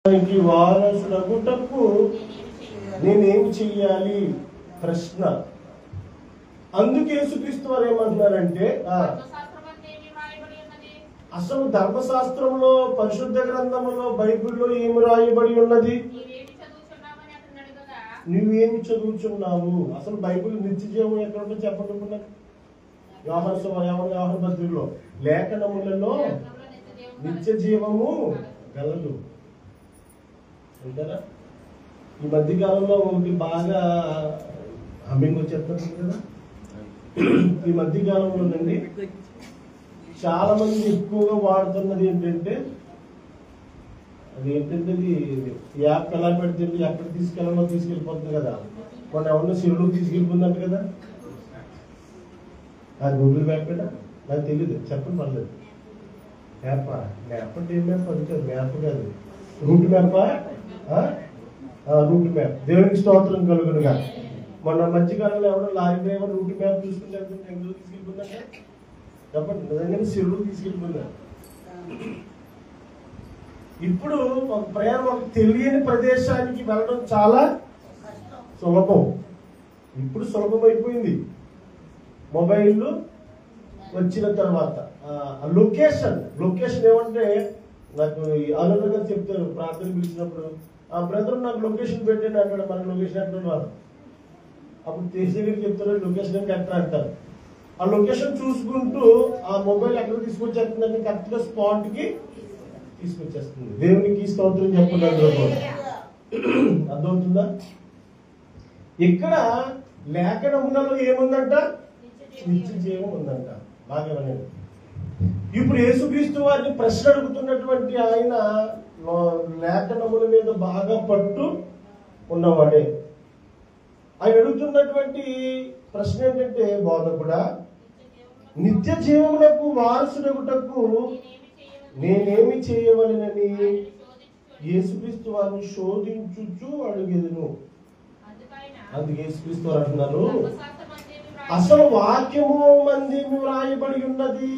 వారసులగుటకు నేనేమి చెయ్యాలి ప్రశ్న. అందుకే యేసుక్రీస్తు వారు ఏమంటున్నారంటే అసలు ధర్మశాస్త్రంలో పరిశుద్ధ గ్రంథంలో బైబిల్లో ఏమి రాయబడి ఉన్నది? నువ్వేమి చదువుచున్నావు? అసలు బైబిల్ నిత్య జీవం ఎక్కడ చెప్పకుండా యోహాను పత్రికలో లేఖనములలో నిత్య జీవము గలదు అంటారా? ఈ మధ్య కాలంలో ఒకటి బాగా హమ్మింగ్ వచ్చేస్తుంది కదా. ఈ మధ్య కాలంలోనండి చాలా మంది ఎక్కువగా వాడుతున్నది ఏంటంటే అది యాప్ ఎలా పెడితే ఎక్కడ తీసుకెళ్ళాలో తీసుకెళ్ళిపోతుంది కదా. మొన్న ఎవరినో శివుడికి తీసుకెళ్ళిపోతుందంట కదా. గూగుల్ మ్యాప్ నాకు తెలియదు, చెప్పండి పర్లేదు. మ్యాపా? మ్యాప్ అంటే ఏం మ్యాప్? అది కాదు, మ్యాప్ కాదు, రూట్ మ్యాపా? Route map. దేవునికి స్తోత్రం కలుగునుగా. మొన్న మధ్యకాలంలో ఎవరో లారీ డ్రైవర్ రూట్ మ్యాప్ చూసుకుంటే ఎందుకు తీసుకెళ్ళిపోతుందంటే చెప్పండి, నిజంగానే శివుడికి తీసుకెళ్ళిపోయిందా? ఇప్పుడు ఒక ప్రయాణం, ఒక తెలియని ప్రదేశానికి వెళ్ళడం చాలా సులభం. ఇప్పుడు సులభమైపోయింది మొబైల్ వచ్చిన తర్వాత. లొకేషన్ ఏమంటే నాకు అనులుగా చెప్తారు ప్రార్థన పిలిచినప్పుడు, ఆ బ్రదర్ నాకు లొకేషన్ పెట్టండి అంటాడు. మనకి లొకేషన్ ఎక్కడ రాదు. అప్పుడు తెలిసి చెప్తారు లొకేషన్ కరెక్ట్ అంటారు. ఆ లొకేషన్ చూసుకుంటూ ఆ మొబైల్ ఎక్కడ తీసుకొచ్చేస్తుందంటే కరెక్ట్ గా స్పాట్ కి తీసుకొచ్చేస్తుంది. దేవునికి స్తోత్రం చెప్పలేదు. అర్థమవుతుందా? ఇక్కడ లేఖనములలో ఏముందంట? నిత్య జీవం ఉందంట. బాగా వినండి. ఇప్పుడు యేసుక్రీస్తు వారిని ప్రశ్న అడుగుతున్నటువంటి ఆయన లేఖనముల మీద బాగా పట్టు ఉన్నవాడే. ఆయన అడుగుతున్నటువంటి ప్రశ్న ఏంటంటే, బోధకుడా, నిత్య జీవమునకు వారసుడగుటకు నేనేమి చేయవలెనని యేసుక్రీస్తు వారిని శోధించుచు అడిగెదను. అందుకే యేసుక్రీస్తు వారు అంటున్నారు, అసలు వాక్యము మంది వ్రాయబడి ఉన్నది.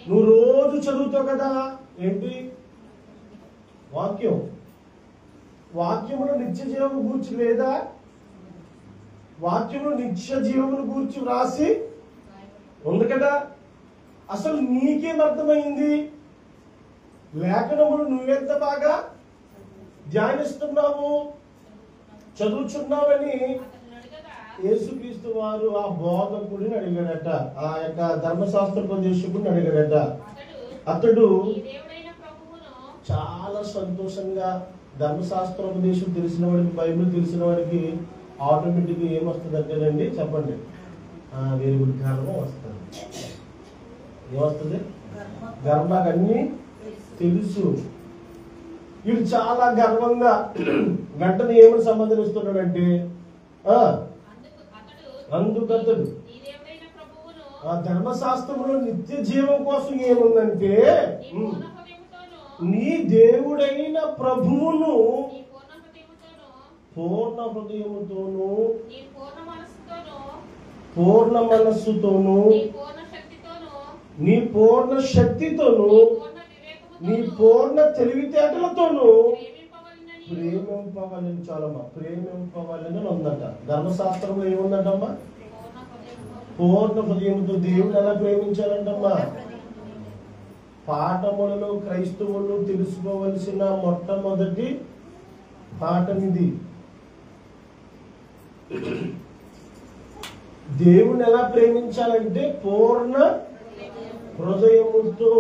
నువ్వు రోజు చదువుతావు కదా, ఏంటి వాక్యములో నిత్య జీవం గూర్చి లేదా? వాక్యములో నిత్య జీవమును గూర్చి వ్రాసి ఉంది కదా. అసలు నీకేం అర్థమైంది? లేఖనములు నువ్వెంత బాగా ధ్యానిస్తున్నావు, చదువుచున్నావని యేసుక్రీస్తు వారు ఆ బోధకుడిని అడిగాడట. ఆ యొక్క ధర్మశాస్త్రోపదేశకుడిని అడిగాడట. అతడు చాలా సంతోషంగా, ధర్మశాస్త్రోపదేశం తెలిసిన వాడికి, బైబిల్ తెలిసిన వాడికి ఆటోమేటిక్గా ఏమొస్తుంది అంటేనండి, చెప్పండి, వెరీ గుడ్, గర్వం వస్తుంది. ఏమొస్తుంది? గర్వం. నాకు అన్నీ తెలుసు. వీడు చాలా గర్వంగా వెంటనే ఏమని సంబంధిస్తున్నాడంటే, అందుకతడు ఆ ధర్మశాస్త్రంలో నిత్య జీవం కోసం ఏముందంటే, నీ దేవుడైన ప్రభువును పూర్ణ హృదయముతోను, పూర్ణ మనస్సుతోను, నీ పూర్ణ శక్తితోను, నీ పూర్ణ తెలివితేటలతోను ప్రేమింపవాలని. చాలమ్మా, ప్రేమింపవాలని ఉందట. ధర్మశాస్త్రంలో ఏముందంటమ్మా? పూర్ణ హృదయంతో దేవుని ఎలా ప్రేమించాలంటమ్మా? పాఠములలో క్రైస్తవులు తెలుసుకోవలసిన మొట్టమొదటి పాఠం ఇది. దేవుని ఎలా ప్రేమించాలంటే పూర్ణ హృదయముతో.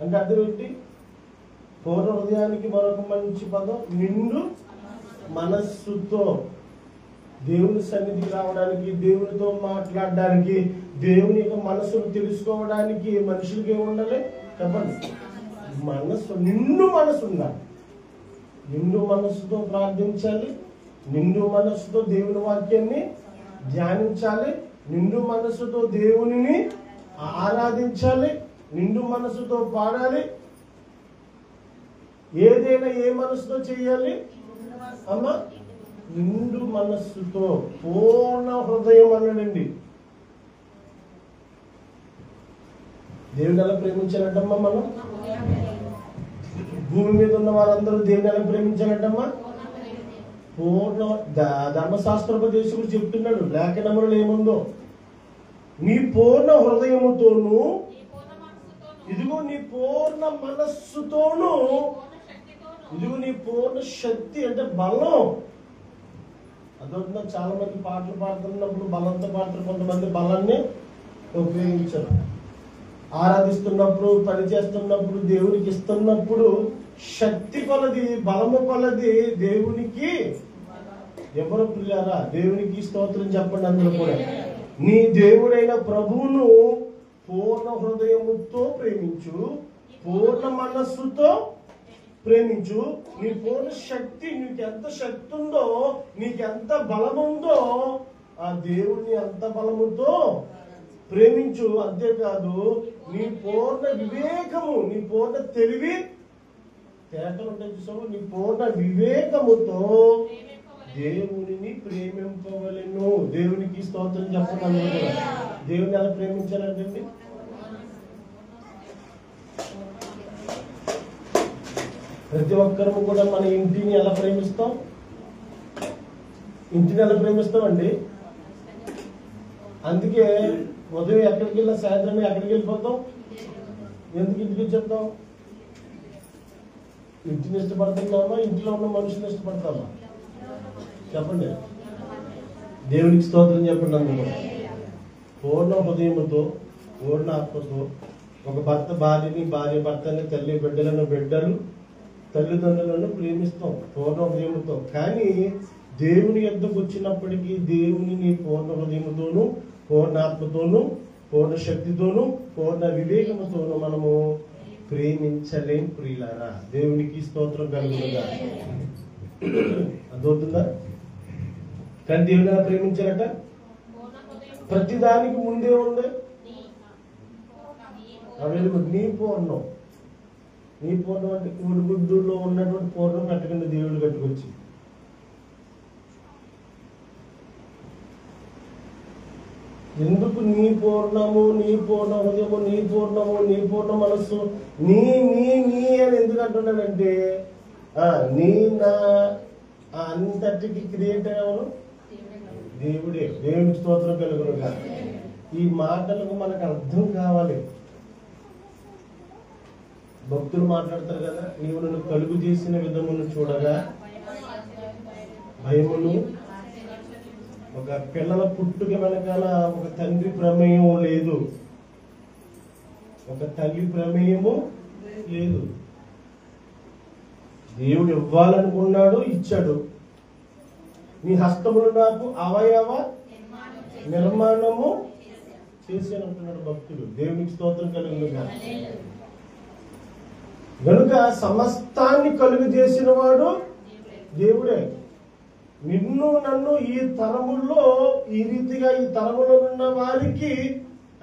అంటే అర్థం ఏంటి? పూర్ణ హృదయానికి మరొక మంచి పదం నిండు మనస్సుతో. దేవుని సన్నిధికి రావడానికి, దేవునితో మాట్లాడడానికి, దేవుని యొక్క మనస్సును తెలుసుకోవడానికి మనుషులకి ఏముండాలి చెప్పండి? మనస్సు, నిండు మనస్సు ఉండాలి. నిండు మనస్సుతో ప్రార్థించాలి, నిండు మనస్సుతో దేవుని వాక్యాన్ని ధ్యానించాలి, నిండు మనస్సుతో దేవునిని ఆరాధించాలి, నిండు మనస్సుతో పాడాలి. ఏదైనా ఏ మనస్సుతో చేయాలి అమ్మా? నిండు మనస్సుతో, పూర్ణ హృదయం అన్నాడండి. దేవుని ఎలా ప్రేమించాలంటమ్మా మనం? భూమి మీద ఉన్న వారందరూ దేవుని ఎలా ప్రేమించాలంటమ్మా? పూర్ణ ధర్మశాస్త్రోపదేశకుడు చెప్తున్నాడు, లేఖనములలో ఏముందో, నీ పూర్ణ హృదయముతోను, ఇదిగో నీ పూర్ణ మనస్సుతోను, ఇదిగో నీ పూర్ణ శక్తి అంటే బలం. అదొక చాలా మంది పాటలు పాడుతున్నప్పుడు బలంతో పాడుతున్న కొంతమంది బలాన్ని ఉపయోగించారు. ఆరాధిస్తున్నప్పుడు, పని చేస్తున్నప్పుడు, దేవునికి ఇస్తున్నప్పుడు శక్తి కొలది, బలము కొలది దేవునికి ఎవరు పిల్లారా? దేవునికి స్తోత్రం చెప్పండి అందరూ కూడా. నీ దేవుడైన ప్రభువును పూర్ణ హృదయముతో ప్రేమించు, పూర్ణ మనస్సుతో ప్రేమించు, నీ పూర్ణ శక్తి, నీకెంత శక్తి ఉందో, నీకెంత బలం ఉందో ఆ దేవుణ్ణి అంత బలముతో ప్రేమించు. అంతేకాదు నీ పూర్ణ వివేకము, నీ పూర్ణ తెలివి, తేటలు ఉంటాయి చూసాము, నీ పూర్ణ వివేకముతో దేవునిని ప్రేమింపవలెను. దేవునికి స్తోత్రం చెప్పండి. దేవుని ఎలా ప్రేమించాలంటండి? ప్రతి ఒక్కరము కూడా మన ఇంటిని ఎలా ప్రేమిస్తాం? ఇంటిని ఎలా ప్రేమిస్తామండి? అందుకే ఉదయం ఎక్కడికి వెళ్ళినా సాయంత్రం ఎక్కడికి వెళ్ళిపోతాం? ఎందుకు ఇంటికి వచ్చేద్దాం? ఇంటిని ఇష్టపడుతున్నామా, ఇంట్లో ఉన్న మనుషుని ఇష్టపడతామా? చెప్పండి. దేవునికి స్తోత్రం చెప్పండి. అందులో పూర్ణ హృదయముతో, పూర్ణ ఆత్మతో, ఒక భర్త భార్యని, భార్య భర్తని, తల్లి బిడ్డలను, బిడ్డలు తల్లిదండ్రులను ప్రేమిస్తాం పూర్ణ హృదయముతో. కానీ దేవుని యొద్దకు వచ్చినప్పటికీ దేవుని నీ పూర్ణ హృదయముతోను, పూర్ణ ఆత్మతోను, పూర్ణ శక్తితోను, పూర్ణ వివేకముతోను మనము ప్రేమించలేం ప్రియులారా. దేవునికి స్తోత్రం కలుగుతుందా? అర్థమవుతుందా? కానీ దేవుని ఎలా ప్రేమించారట? ప్రతిదానికి ముందే ఉంది నీ పూర్ణం. నీ పూర్ణం అంటే కోడిగుడ్డులో ఉన్నటువంటి పూర్ణం కట్టకుండా దేవుడు కట్టుకొచ్చి, ఎందుకు నీ పూర్ణము, నీ పూర్ణ హృదయము, నీ పూర్ణము, నీ పూర్ణ మనస్సు, నీ నీ నీ అని ఎందుకు అంటున్నాడంటే, నీ నా అంతటికి క్రియేటర్ ఎవరు? దేవుడే. దేవునికి స్తోత్రం కలుగునుగా. ఈ మాటలకు మనకు అర్థం కావాలి. భక్తులు మాట్లాడతారు కదా, నీవు నన్ను కలుగు చేసిన విధమును చూడగా భయమును. ఒక పిల్లల పుట్టుక వెనకాల ఒక తండ్రి ప్రమేయం లేదు, ఒక తల్లి ప్రమేయము లేదు. దేవుడు ఇవ్వాలనుకున్నాడు, ఇచ్చాడు. నీ హస్తములు నాకు అవయవ నిర్మాణము చేశాను అంటున్నాడు భక్తుడు. దేవునికి స్తోత్రం కలుగునుగా. గనుక సమస్తాన్ని కలుగు చేసిన వాడు దేవుడే. నిన్ను నన్ను ఈ తరముల్లో ఈ రీతిగా, ఈ తరములో ఉన్న వారికి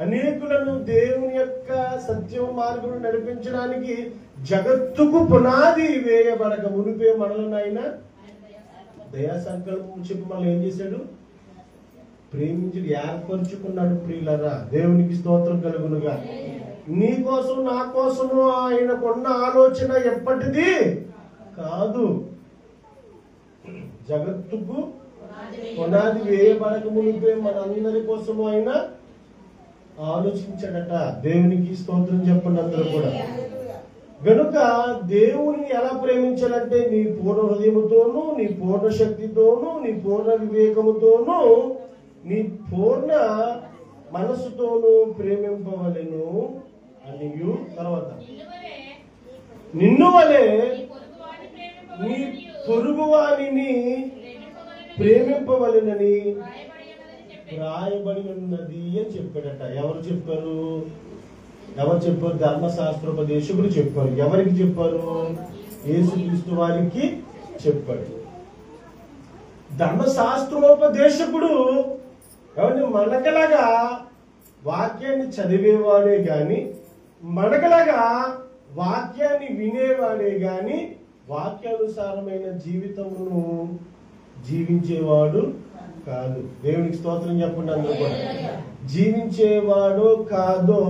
అనేకులను దేవుని యొక్క సత్యం మార్గం నడిపించడానికి జగత్తుకు పునాది వేయబడక మునిపే మనలను ఆయన దయా సంకల్పం చెప్పి మనం ఏం చేశాడు? ప్రేమించి ఏర్పరుచుకున్నాడు. ప్రియులరా, దేవునికి స్తోత్రం కలుగునుగా. నీ కోసం నా కోసము ఆయనకున్న ఆలోచన ఎప్పటిది కాదు. జగత్తుకు పునాది వేయబడక మునిపే మనందరి కోసము ఆయన ఆలోచించాడట. దేవునికి స్తోత్రం చెప్పండి అందరూ కూడా. గనుక దేవుని ఎలా ప్రేమించాలంటే నీ పూర్ణ హృదయముతోను, నీ పూర్ణ శక్తితోను, నీ పూర్ణ వివేకముతోను, నీ పూర్ణ మనస్సుతోను ప్రేమింపవలెను అనియు. తర్వాత నిన్ను వలె నీ పొరుగువానిని ప్రేమింపవలెనని రాయబడి ఉన్నది అని చెప్పాడట. ఎవరు చెప్పారు? ధర్మశాస్త్రోపదేశకులు చెప్పారు. ఎవరికి చెప్పారు? యేసుక్రీస్తు వారికి చెప్పాడు. ధర్మశాస్త్రోపదేశకుడు ఎవరిని? మనకలాగా వాక్యాన్ని చదివేవాడే గాని, మనకలాగా వాక్యాన్ని వినేవాడే గాని వాక్యానుసారమైన జీవితమును జీవించేవాడు కాదు. దేవునికి స్తోత్రం చెప్పండి అందరూ కూడా. జీవించేవాడో కాదో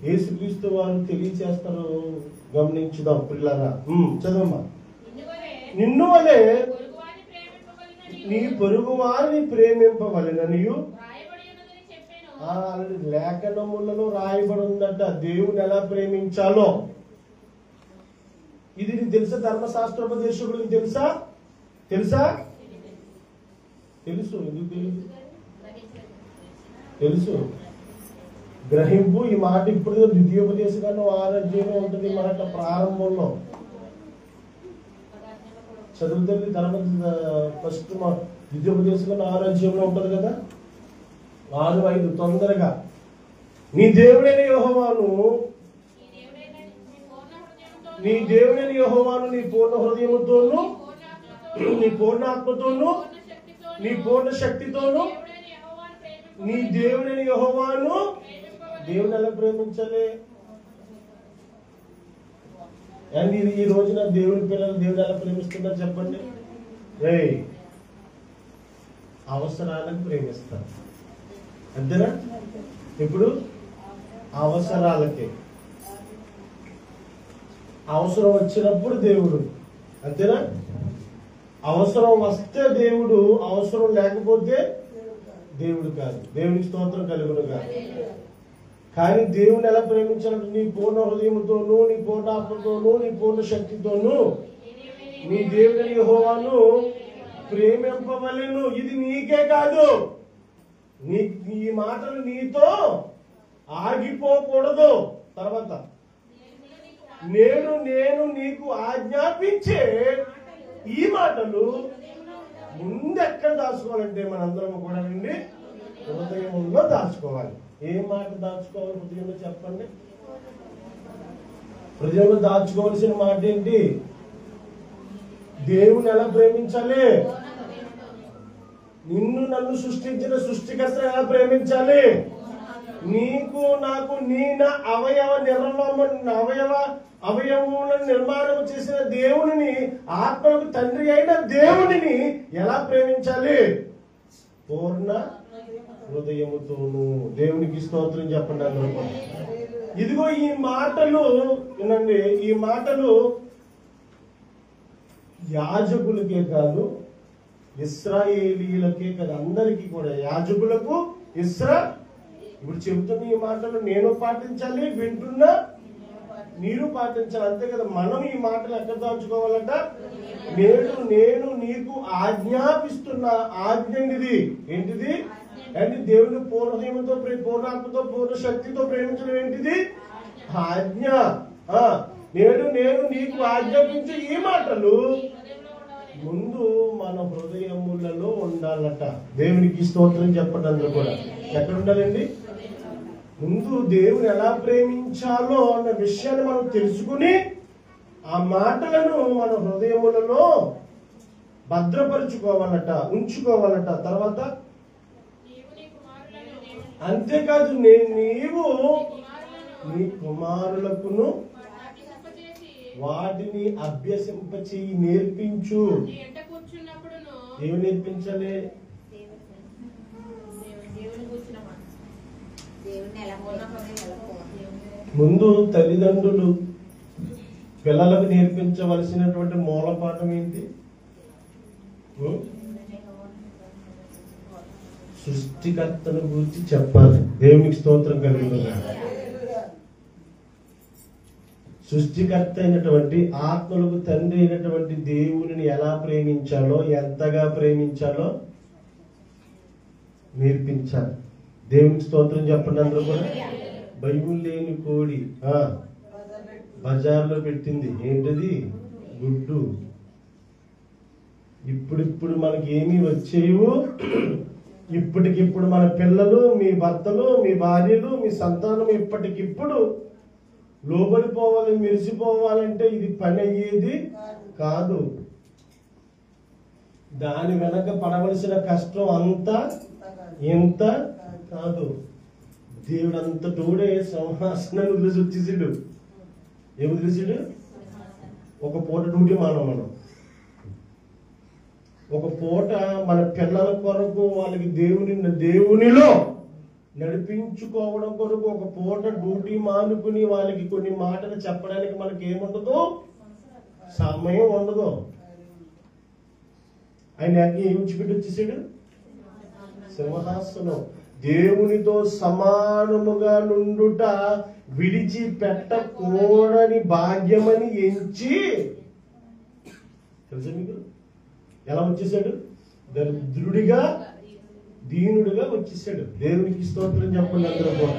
యేసుక్రీస్తు వారు తెలియచేస్తారు. గమనించుదాం పిల్లరా. చదవమ్మా. నిన్ను వలె నీ పొరుగు వారిని ప్రేమింపవలెననియు లేఖనములలో రాయబడి ఉందట దేవుని ఎలా ప్రేమించాలో. ఇది నీకు తెలుసా? ధర్మశాస్త్రోపదేశకుడికి తెలుసా? తెలుసా? తెలుసు. ఎందుకు తెలుసు? తెలుసు. గ్రహింపు. ఈ మాట ఇప్పుడు ద్వితీయోపదేశకాండం 6వ అధ్యాయంలో ఉంటుంది. మాట ప్రారంభంలో చదువుతుంది. ఫస్ట్ ద్వితీయోపదేశకాండం 6వ అధ్యాయంలో ఉంటుంది కదా, 6:5 తొందరగా. నీ దేవుడైన యెహోవాను నీ పూర్ణ హృదయముతోను, నీ పూర్ణ ఆత్మతోను, నీ పూర్ణ శక్తితోను నీ దేవుడైన యెహోవాను. దేవుని ఎలా ప్రేమించాలి? అండ్ ఈ రోజున దేవుని పిల్లలు దేవుడు ఎలా ప్రేమిస్తున్నారు చెప్పండి? అవసరాలకు ప్రేమిస్తారు. అంతేనా? ఇప్పుడు అవసరాలకే, అవసరం వచ్చినప్పుడు దేవుడు. అంతేనా? అవసరం వస్తే దేవుడు, అవసరం లేకపోతే దేవుడు కాదు. దేవునికి స్తోత్రం కలుగును కాదు. కానీ దేవుని ఎలా ప్రేమించాలంటే నీ పూర్ణ హృదయముతోనూ, నీ పూర్ణ ఆత్మతోనూ, నీ పూర్ణ శక్తితోనూ నీ దేవుని యెహోవాను ప్రేమింపవలెను. ఇది నీకే కాదు, ఈ మాటలు నీతో ఆగిపోకూడదు. తర్వాత నేను నీకు ఆజ్ఞాపించే ఈ మాటలు ముందెక్కడ దాచుకోవాలంటే మనందరం కూడా అండి హృదయంలో దాచుకోవాలి. ఏ మాట దాచుకోవాలి హృదయంలో చెప్పండి? హృదయంలో దాచుకోవాల్సిన మాట ఏంటి? దేవుని ఎలా ప్రేమించాలి? నిన్ను నన్ను సృష్టించిన సృష్టికర్తను ఎలా ప్రేమించాలి? నీకు నాకు అవయవములను నిర్మాణం చేసిన దేవుని, ఆత్మకు తండ్రి అయిన దేవునిని ఎలా ప్రేమించాలి? పూర్ణ హృదయముతోను. దేవునికి స్తోత్రం చెప్పండి అందరూ. ఇదిగో ఈ మాటలు వినండి. ఈ మాటలు యాజకులకే కాదు, ఇశ్రాయేలీలకే కాదు, అందరికీ కూడా. యాజకులకు, ఇప్పుడు చెబుతున్న ఈ మాటలు నేను పాటించాలి, వింటున్నా మీరు పాటించాలి. అంతే కదా. మనం ఈ మాటలు ఎక్కడ దాచుకోవాలంట? నేను నీకు ఆజ్ఞాపిస్తున్న ఆజ్ఞ ఏంటిది? అంటే దేవుని పూర్ణ హృదయంతో, పూర్ణాత్మతో, పూర్ణ శక్తితో ప్రేమించడం ఏంటిది? ఆజ్ఞ. నేను నీకు ఆజ్ఞాపించే ఈ మాటలు ముందు మన హృదయములలో ఉండాలట. దేవునికి స్తోత్రం చెప్పండి అందరూ కూడా. ఎక్కడ ఉండాలండి? ముందు దేవుని ఎలా ప్రేమించాలో అన్న విషయాన్ని మనం తెలుసుకుని ఆ మాటలను మన హృదయములలో భద్రపరుచుకోవాలట, ఉంచుకోవాలట. తర్వాత అంతేకాదు, నీవు నీ కుమారులకును వాటిని అభ్యసింపచేయి, నేర్పించు. ఏమి నేర్పించాలి? ముందు తల్లిదండ్రులు పిల్లలకు నేర్పించవలసినటువంటి మూలపాఠం ఏంటి? సృష్టికర్తను గురించి చెప్పాలి. దేవునికి స్తోత్రం కలుగుతుంది. సృష్టికర్త అయినటువంటి, ఆత్మలకు తండ్రి అయినటువంటి దేవుని ఎలా ప్రేమించాలో, ఎంతగా ప్రేమించాలో నేర్పించాలి. దేవునికి స్తోత్రం చెప్పండి అందరూ కూడా. బైబుల్ లేని కోడి బజార్లో పెట్టింది ఏంటది? గుడ్డు. ఇప్పుడిప్పుడు మనకి ఏమీ వచ్చేవు. ఇప్పటికిప్పుడు మన పిల్లలు, మీ భర్తలు, మీ భార్యలు, మీ సంతానం ఇప్పటికిప్పుడు లోబడిపోవాలి, మెరిసిపోవాలంటే ఇది పని అయ్యేది కాదు. దాని వెనక పడవలసిన కష్టం అంతా ఎంత కాదు. దేవుడు అంత తోడే సింహాసనాన్ని వదిలేసి వచ్చేసాడు. ఏం వదిలేసాడు? ఒక పూట డ్యూటీ మనం ఒక పూట మన పిల్లల కొరకు వాళ్ళకి దేవునిలో నడిపించుకోవడం కొరకు ఒక పూట డ్యూటీ మానుకుని వాళ్ళకి కొన్ని మాటలు చెప్పడానికి మనకి ఏముండదు, సమయం ఉండదు. ఆయన ఏం విడిచిపెట్టి వచ్చేసాడు? సింహాసనం. దేవునితో సమానముగా నుండుట విడిచిపెట్టకూడని భాగ్యమని ఎంచి, తెలుసా మీకు ఎలా వచ్చేసాడు? దరిద్రుడిగా దీనుడిగా వచ్చేసాడు. దేవునికి స్తోత్రం చెప్పండి అందరూ కూడా.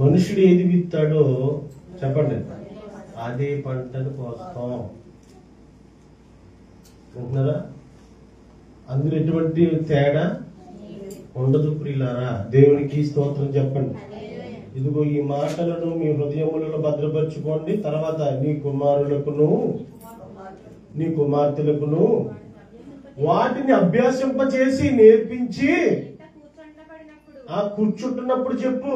మనుషుడు ఏది విత్తాడో చెప్పండి, అదే పంటను కోస్తాం అంటున్నారా? అందులో ఎటువంటి తేడా ఉండదు ప్రియులారా. దేవునికి స్తోత్రం చెప్పండి. ఇదిగో ఈ మాటలను మీ హృదయములలో భద్రపరచుకోండి. తర్వాత నీ కుమారులకును నీ కుమార్తెలకును వాటిని అభ్యాసింపచేసి నేర్పించి, ఆ కూర్చుంటున్నప్పుడు చెప్పు,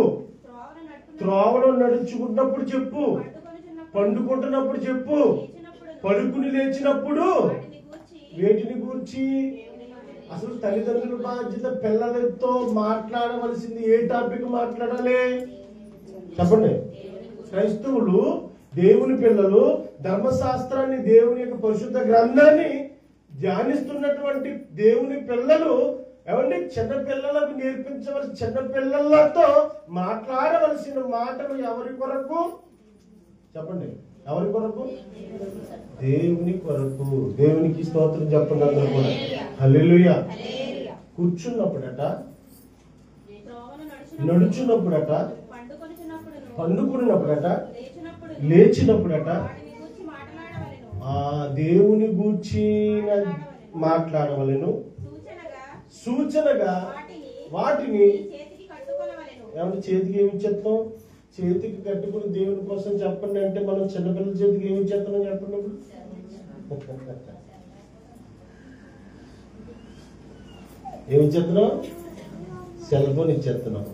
త్రోవలో నడుచుకుంటున్నప్పుడు చెప్పు, పండుకుంటున్నప్పుడు చెప్పు, పడుకుని లేచినప్పుడు. వేటిని గూర్చి? అసలు తల్లిదండ్రుల బాధ్యత పిల్లలతో మాట్లాడవలసింది ఏ టాపిక్ మాట్లాడాలి చెప్పండి. క్రైస్తవులు, దేవుని పిల్లలు ధర్మశాస్త్రాన్ని, దేవుని యొక్క పరిశుద్ధ గ్రంథాన్ని ధ్యానిస్తున్నటువంటి దేవుని పిల్లలు ఏమండి, చిన్నపిల్లలకు నేర్పించవలసిన, చిన్నపిల్లలతో మాట్లాడవలసిన మాటలు ఎవరి కొరకు చెప్పండి? ఎవరి కొరకు? దేవుని కొరకు. దేవునికి స్తోత్రం చెప్పండి అందరూ కూడా. హల్లెలూయా. కూర్చున్నప్పుడట, నడుచున్నప్పుడట, పండుకున్నప్పుడట, లేచినప్పుడట ఆ దేవుని గూర్చి మాట్లాడవలెను. సూచనగా వాటిని ఏమంటే చేతికి ఏమి ఇచ్చేస్తాం? చేతికి కట్టుకుని దేవుని కోసం చెప్పండి అంటే మనం చిన్నపిల్లల చేతికి ఏమి ఇచ్చేస్తున్నాం చెప్పండి? ఏమి ఇచ్చేస్తున్నాం? సెల్ ఫోన్ ఇచ్చేస్తున్నాం.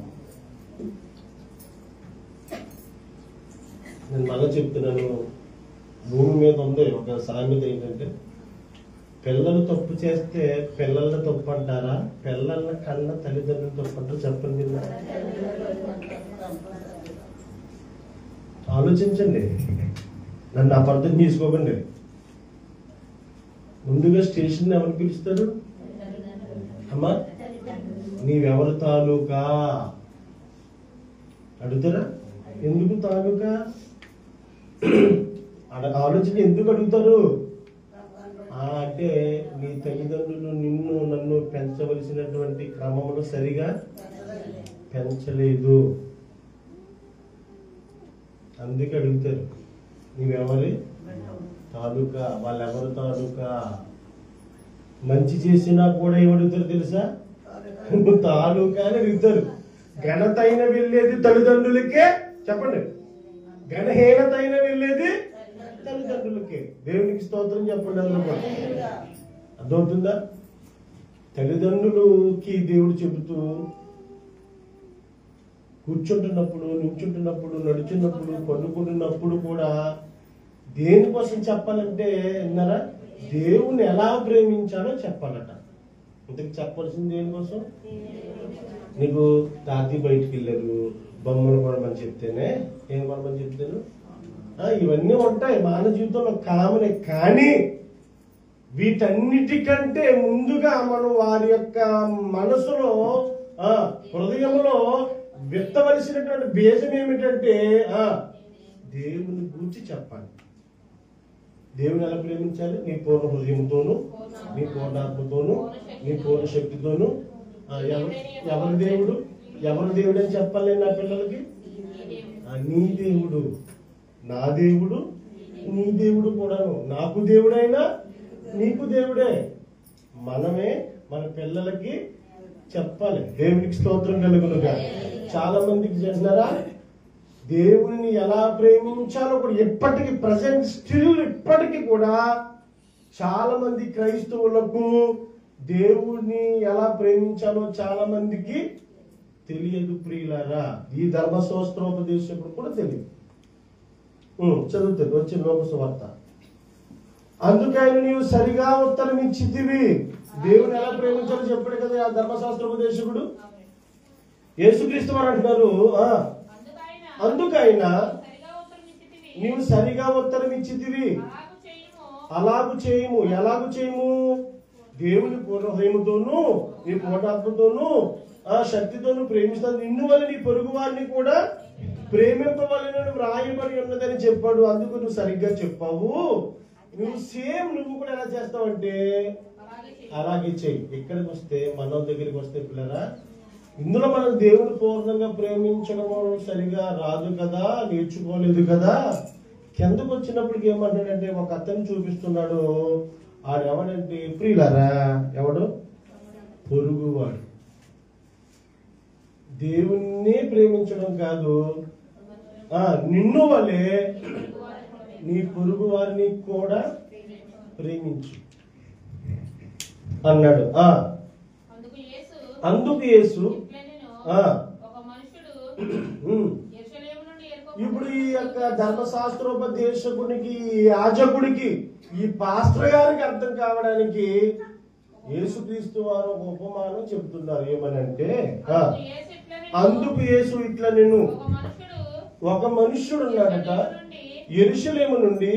నేను మళ్ళీ చెప్తున్నాను, భూమి మీద ఉంది ఒక సామెత ఏంటంటే, పిల్లలు తప్పు చేస్తే పిల్లల తప్పు అంటారా, పిల్లల కన్నా తల్లిదండ్రులు తప్పు అంటారు? చెప్పండి. ఆలోచించండి, నన్ను అపార్థం చేసుకోకండి. ముందుగా స్టేషన్ ఎవరు పిలుస్తారు? అమ్మా నీవెవరు తాలూకా అడుగుతారా? ఎందుకు తాలూకా ఆలోచన ఎందుకు అడుగుతారు అంటే, నీ తల్లిదండ్రులు నిన్ను నన్ను పెంచవలసినటువంటి క్రమంలో సరిగా పెంచలేదు, అందుకే అడుగుతారు. నీవెవరి తాలూకా, వాళ్ళెవరు తాలూకా. మంచి చేసినా కూడా ఏమడుగుతారు తెలుసా? నువ్వు తాలూకా అని అడుగుతారు. ఘనత అయిన వెళ్ళేది తల్లిదండ్రులకే చెప్పండి, ఘనహీనత అయిన వెళ్ళేది తల్లిదండ్రులకే. దేవునికి స్తోత్రం చెప్పండి అందరూ కూడా. అర్థమవుతుందా? తల్లిదండ్రులకి దేవుడు చెబుతూ కూర్చుంటున్నప్పుడు, నిల్చుంటున్నప్పుడు, నడుచున్నప్పుడు, పండుకుంటున్నప్పుడు కూడా దేనికోసం చెప్పాలంటే విన్నారా? దేవుని ఎలా ప్రేమించాలో చెప్పాలట. ఇంతకు చెప్పాల్సింది దేనికోసం? నీకు తాతయ్య బయటికి వెళ్ళారు, బొమ్మలు కొనమని చెప్తేనే, ఏం కొనమని చెప్తాను, ఇవన్నీ ఉంటాయి మానవ జీవితంలో కామనే. కానీ వీటన్నిటికంటే ముందుగా మనం వారి యొక్క మనసులో, హృదయంలో విత్తవలసినటువంటి బీజం ఏమిటంటే దేవుని గురించి చెప్పాలి. దేవుని ఎలా ప్రేమించాలి? నీ పూర్ణ హృదయంతోను, నీ పూర్ణాత్మతోను, నీ పూర్ణ శక్తితోను. ఎవరి దేవుడు, ఎవరి దేవుడు అని చెప్పాలి నా పిల్లలకి? నీ దేవుడు, నా దేవుడు, నీ దేవుడు కూడాను. నాకు దేవుడైనా నీకు దేవుడే. మనమే మన పిల్లలకి చెప్పాలి. దేవునికి స్తోత్రం కలుగునుగా. చాలా మందికి చేసినారా దేవుని ఎలా ప్రేమించాలో కూడా ఇప్పటికి ప్రజెంట్ స్టిల్ ఇప్పటికీ కూడా చాలా మంది క్రైస్తవులకు దేవుని ఎలా ప్రేమించాలో చాలా మందికి తెలియదు ప్రియులారా. ఈ ధర్మశాస్త్రోపదేశకుడు కూడా తెలియదు. చదువుతుంది వచ్చి లోక సువార్త అందుకైన నీవు సరిగా ఉత్తరం ఇచ్చితివి. దేవుని ఎలా ప్రేమించాలో చెప్పాడు కదా ఆ ధర్మశాస్త్రోపదేశకుడు. యేసుక్రీస్తు వారు అంటున్నారు, అందుకైనా నీవు సరిగా ఉత్తరం ఇచ్చితివి. అలాగు చేయము. ఎలాగు చేయము? దేవుని పూర్ణ హృదయముతోనూ నీ పూర్ణాత్మతోనూ శక్తితోనూ ప్రేమిస్తాను. నిన్ను వల్ల నీ పొరుగు వారిని కూడా ప్రేమింపవలెనని వ్రాయబడి ఉన్నదని చెప్పాడు. అందుకు నువ్వు సరిగ్గా చెప్పావు. నువ్వు కూడా ఎలా చేస్తావంటే అలాగే చెయ్యి. ఇక్కడికి వస్తే మన దగ్గరికి వస్తే పిల్లరా, ఇందులో మనం దేవుని పూర్ణంగా ప్రేమించడం సరిగా రాదు కదా, నేర్చుకోలేదు కదా. కిందకు వచ్చినప్పటికి ఏమంటాడంటే ఒక అతను చూపిస్తున్నాడు. ఆడెవడంటే ప్రియులారా, ఎవడు? పొరుగువాడు. దేవుణ్ణి ప్రేమించడం కాదు, నిన్ను వలే నీ పొరుగు వారిని కూడా ప్రేమించు అన్నాడు. అందుకు యేసు ఇప్పుడు ఈ యొక్క ధర్మశాస్త్రోపదేశకునికి, యాజకుడికి, ఈ పాస్టర్ గారికి అర్థం కావడానికి యేసుక్రీస్తు వారు ఒక ఉపమానం చెబుతున్నారు. ఏమనంటే, అందుకు యేసు ఇట్లా, నేను ఒక మనుష్యుడు ఉన్నాడట, యెరూషలేము నుండి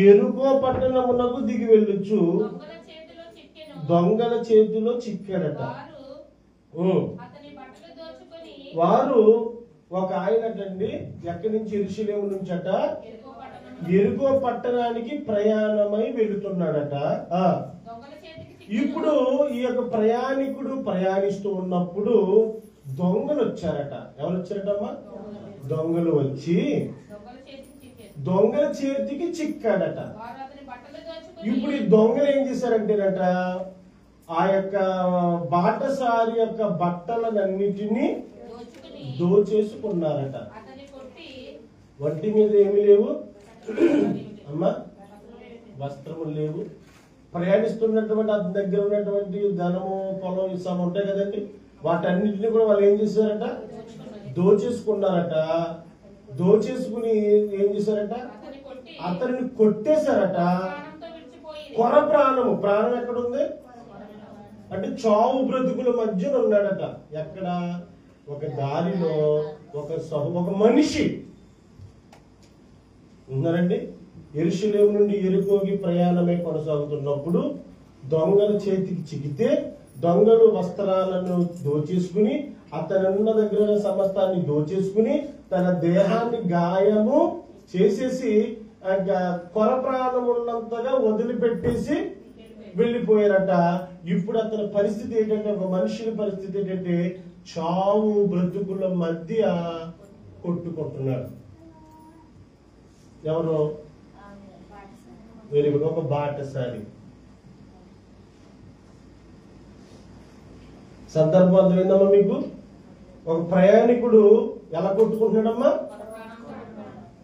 యెరికో పట్టణమునకు దిగి వెళ్ళొచ్చు, దొంగల చేతిలో చిక్కాడట. వారు ఒక ఆయనటండి ఎక్కడి నుంచి, యెరూషలేము నుంచి అట యెరికో పట్టణానికి ప్రయాణమై వెళుతున్నాడట. ఇప్పుడు ఈ యొక్క ప్రయాణికుడు ప్రయాణిస్తూ ఉన్నప్పుడు దొంగలు వచ్చారట. ఎవరు వచ్చారటమ్మా? దొంగలు వచ్చి దొంగల చేతికి చిక్కాడట. ఇప్పుడు ఈ దొంగలు ఏం చేశారంటేనట, ఆ యొక్క బాటసారి యొక్క బట్టలన్నిటినీ దోచేసుకున్నారట. వంటి మీద ఏమి లేవు అమ్మా, వస్త్రములు లేవు. ప్రయాణిస్తున్నటువంటి అతని దగ్గర ఉన్నటువంటి ధనము, పొలం, ఇసాము ఉంటాయి కదండి, వాటన్నిటిని కూడా వాళ్ళు ఏం చేశారట, దోచేసుకున్నారట. దోచేసుకుని ఏం చేశారట, అతన్ని కొట్టేశారట. కొర ప్రాణము, ప్రాణం ఎక్కడుంది అంటే చావు బ్రతుకుల మధ్య ఉన్నాడట. ఎక్కడ? ఒక దారిలో ఒక మనిషి ఉన్నారండి. యెరూషలేము నుండి యెరికోకి ప్రయాణమే కొనసాగుతున్నప్పుడు దొంగల చేతికి చిక్కితే దొంగలు వస్త్రాలను దోచేసుకుని, అతనున్న దగ్గర సమస్తాన్ని దోచేసుకుని, తన దేహాన్ని గాయము చేసేసి కొర ప్రాణం ఉన్నంతగా వదిలిపెట్టేసి వెళ్ళిపోయారట. ఇప్పుడు అతని పరిస్థితి ఏంటంటే, ఒక మనిషి పరిస్థితి ఏంటంటే, చావు బ్రతుకుల మధ్య కొట్టుకుంటున్నాడు. ఎవరు? వెరీ గుడ్, ఒక బాటసారి. సందర్భం అర్థమైందమ్మా మీకు? ఒక ప్రయాణికుడు ఎలా కొట్టుకుంటున్నాడమ్మా?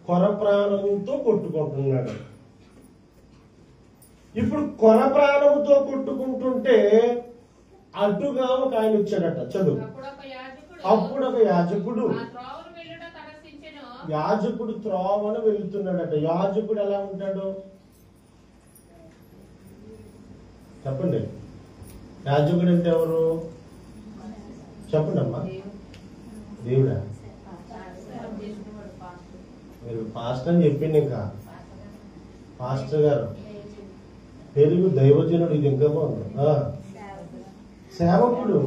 కొర ప్రాణంతో కొట్టుకుంటున్నాడు. ఇప్పుడు కొర ప్రాణంతో కొట్టుకుంటుంటే అడ్డుగా ఒక ఆయన వచ్చాడట. చదువు. అప్పుడు ఒక యాజకుడు త్రోవను వెళ్తున్నాడట. యాజకుడు ఎలా ఉంటాడు చెప్పండి? యాజకుడు అంటే ఎవరు చెప్పండి అమ్మా? దేవుడా? మీరు పాస్టర్ అని చెప్పింది. ఇంకా పాస్టర్ గారు తెలుగు దైవజనుడు, ఇది ఇంకా బాగుంది. సేవకుడు,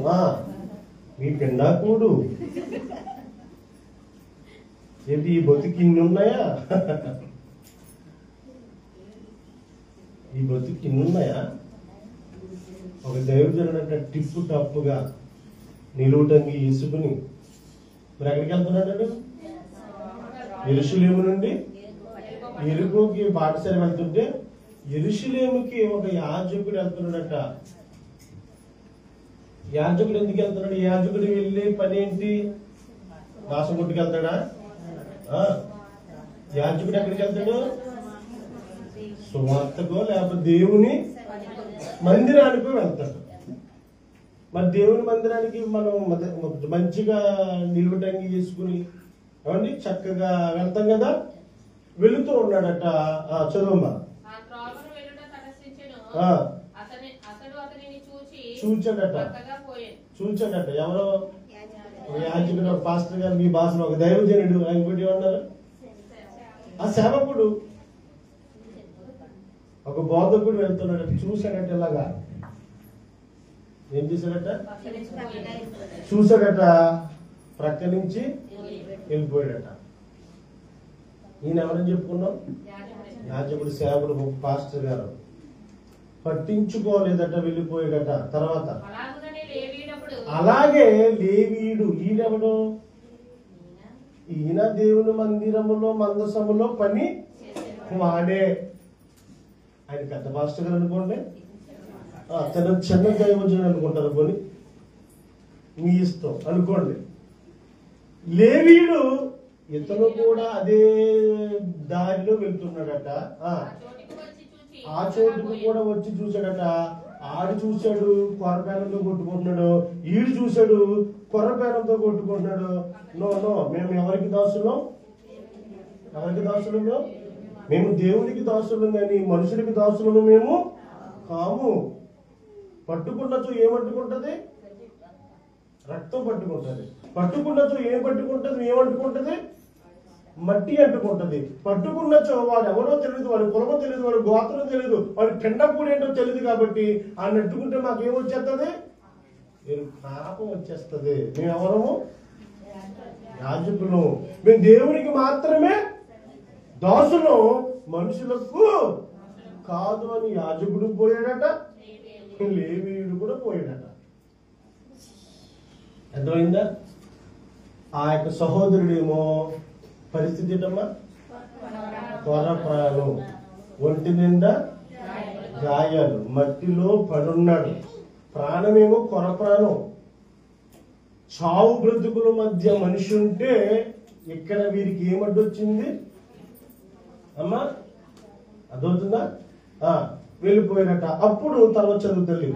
మీ పిండాకుడు. ఏంటి ఈ బతుకి ఇన్ని ఉన్నాయా? ఈ బతుకి ఇన్ని ఉన్నాయా? ఒక దైవజనుడు అంటే టిప్పు టప్పుగా నిలువుటంగి ఇసుకుని మరి ఎక్కడికి వెళ్తున్నాడు? యెరూషలేము నుండి యెరికోకి బాటసారి వెళ్తుంటే యెరూషలేముకి ఒక యాజకుడు వెళ్తున్నాడట. యాజకుడు ఎందుకు వెళ్తున్నాడు? యాజకుడు వెళ్ళే పని ఏంటి? దాసం కొట్టుకు వెళ్తాడా? యాజకుడు ఎక్కడికి వెళ్తాడు? సువార్తకో లేకపోతే దేవుని మందిరానికో వెళ్తాడు. మరి దేవుని మందిరానికి మనం మంచిగా నిలువటంగి చేసుకుని ఏమండి చక్కగా వెళ్తాం కదా. వెళుతూ ఉన్నాడట. చదువమ్మా. చూచాడట. ఎవరో యాజకుడు, పాస్టర్ గారు, మీ భాషలో ఒక దైవజనుడు, ఇంకోటి ఏమన్నారు, ఆ సేవకుడు, ఒక బోధకుడు వెళ్తున్నాడట. చూశాడట. ఇలాగా ఏం చేశాడట? చూశాడట. ప్రక్క నుంచి వెళ్ళిపోయాడట. ఈయన ఎవరని చెప్పుకున్నాం? యాజకుడు, సేవకుడు, పాస్టర్ గారు. పట్టించుకోలేదట, వెళ్ళిపోయాడట. తర్వాత అలాగే లేవీయుడు, ఈయనెవడు? ఈయన దేవుని మందిరములో మందసములో పని వాడే. ఆయన పెద్ద పాస్టర్ గారు అనుకోండి, తన చిన్న దైవజనుడు అనుకుంటారు, కొని మీ ఇష్టం అనుకోండి. లేవీయుడు ఇతను కూడా అదే దారిలో వెళ్తున్నాడట. ఆ చోటుకు కూడా వచ్చి చూశాడట. ఆడు చూశాడు, కొరపేనంతో కొట్టుకుంటున్నాడు. ఈడు చూశాడు, కొర్రపేనంతో కొట్టుకుంటున్నాడు. నో నో, మేము ఎవరికి దాసులం? ఎవరికి దాసులము? మేము దేవునికి దాసులం, కానీ మనుషులకి దాసులము మేము కాము. పట్టుకున్నచో ఏమంటుకుంటది? రక్తం పట్టుకుంటది. పట్టుకున్నచో ఏం పట్టుకుంటది? ఏమంటుకుంటది? మట్టి అంటుకుంటది. పట్టుకున్నచో వాడు ఎవరో తెలియదు, వాడి కులమో తెలియదు, వాడి గోత్రం తెలియదు, వాడి పిండపూడి ఏంటో తెలియదు. కాబట్టి ఆ నెట్టుకుంటే మాకేమొచ్చేస్తుంది? పాపం వచ్చేస్తుంది. మేము ఎవరము? యాజకులు. మేము దేవునికి మాత్రమే దాసులు, మనుషులకు కాదు అని యాజకుడు పోయాడట. లేవీయుడు కూడా పోయాడట. అర్థమైందా? ఆ యొక్క సహోదరుడేమో పరిస్థితి ఏంటమ్మా? కొర ప్రాణం, ఒంటి నిండా గాయాలు, మట్టిలో పడున్నాడు. ప్రాణమేమో కొర ప్రాణం. చావు బ్రతుకుల మధ్య మనిషి ఉంటే ఇక్కడ వీరికి ఏమడ్డొచ్చింది అమ్మా? అదవుతుందా? వెళ్ళిపోయినట్ట. అప్పుడు తర్వాత చదువుతుంది.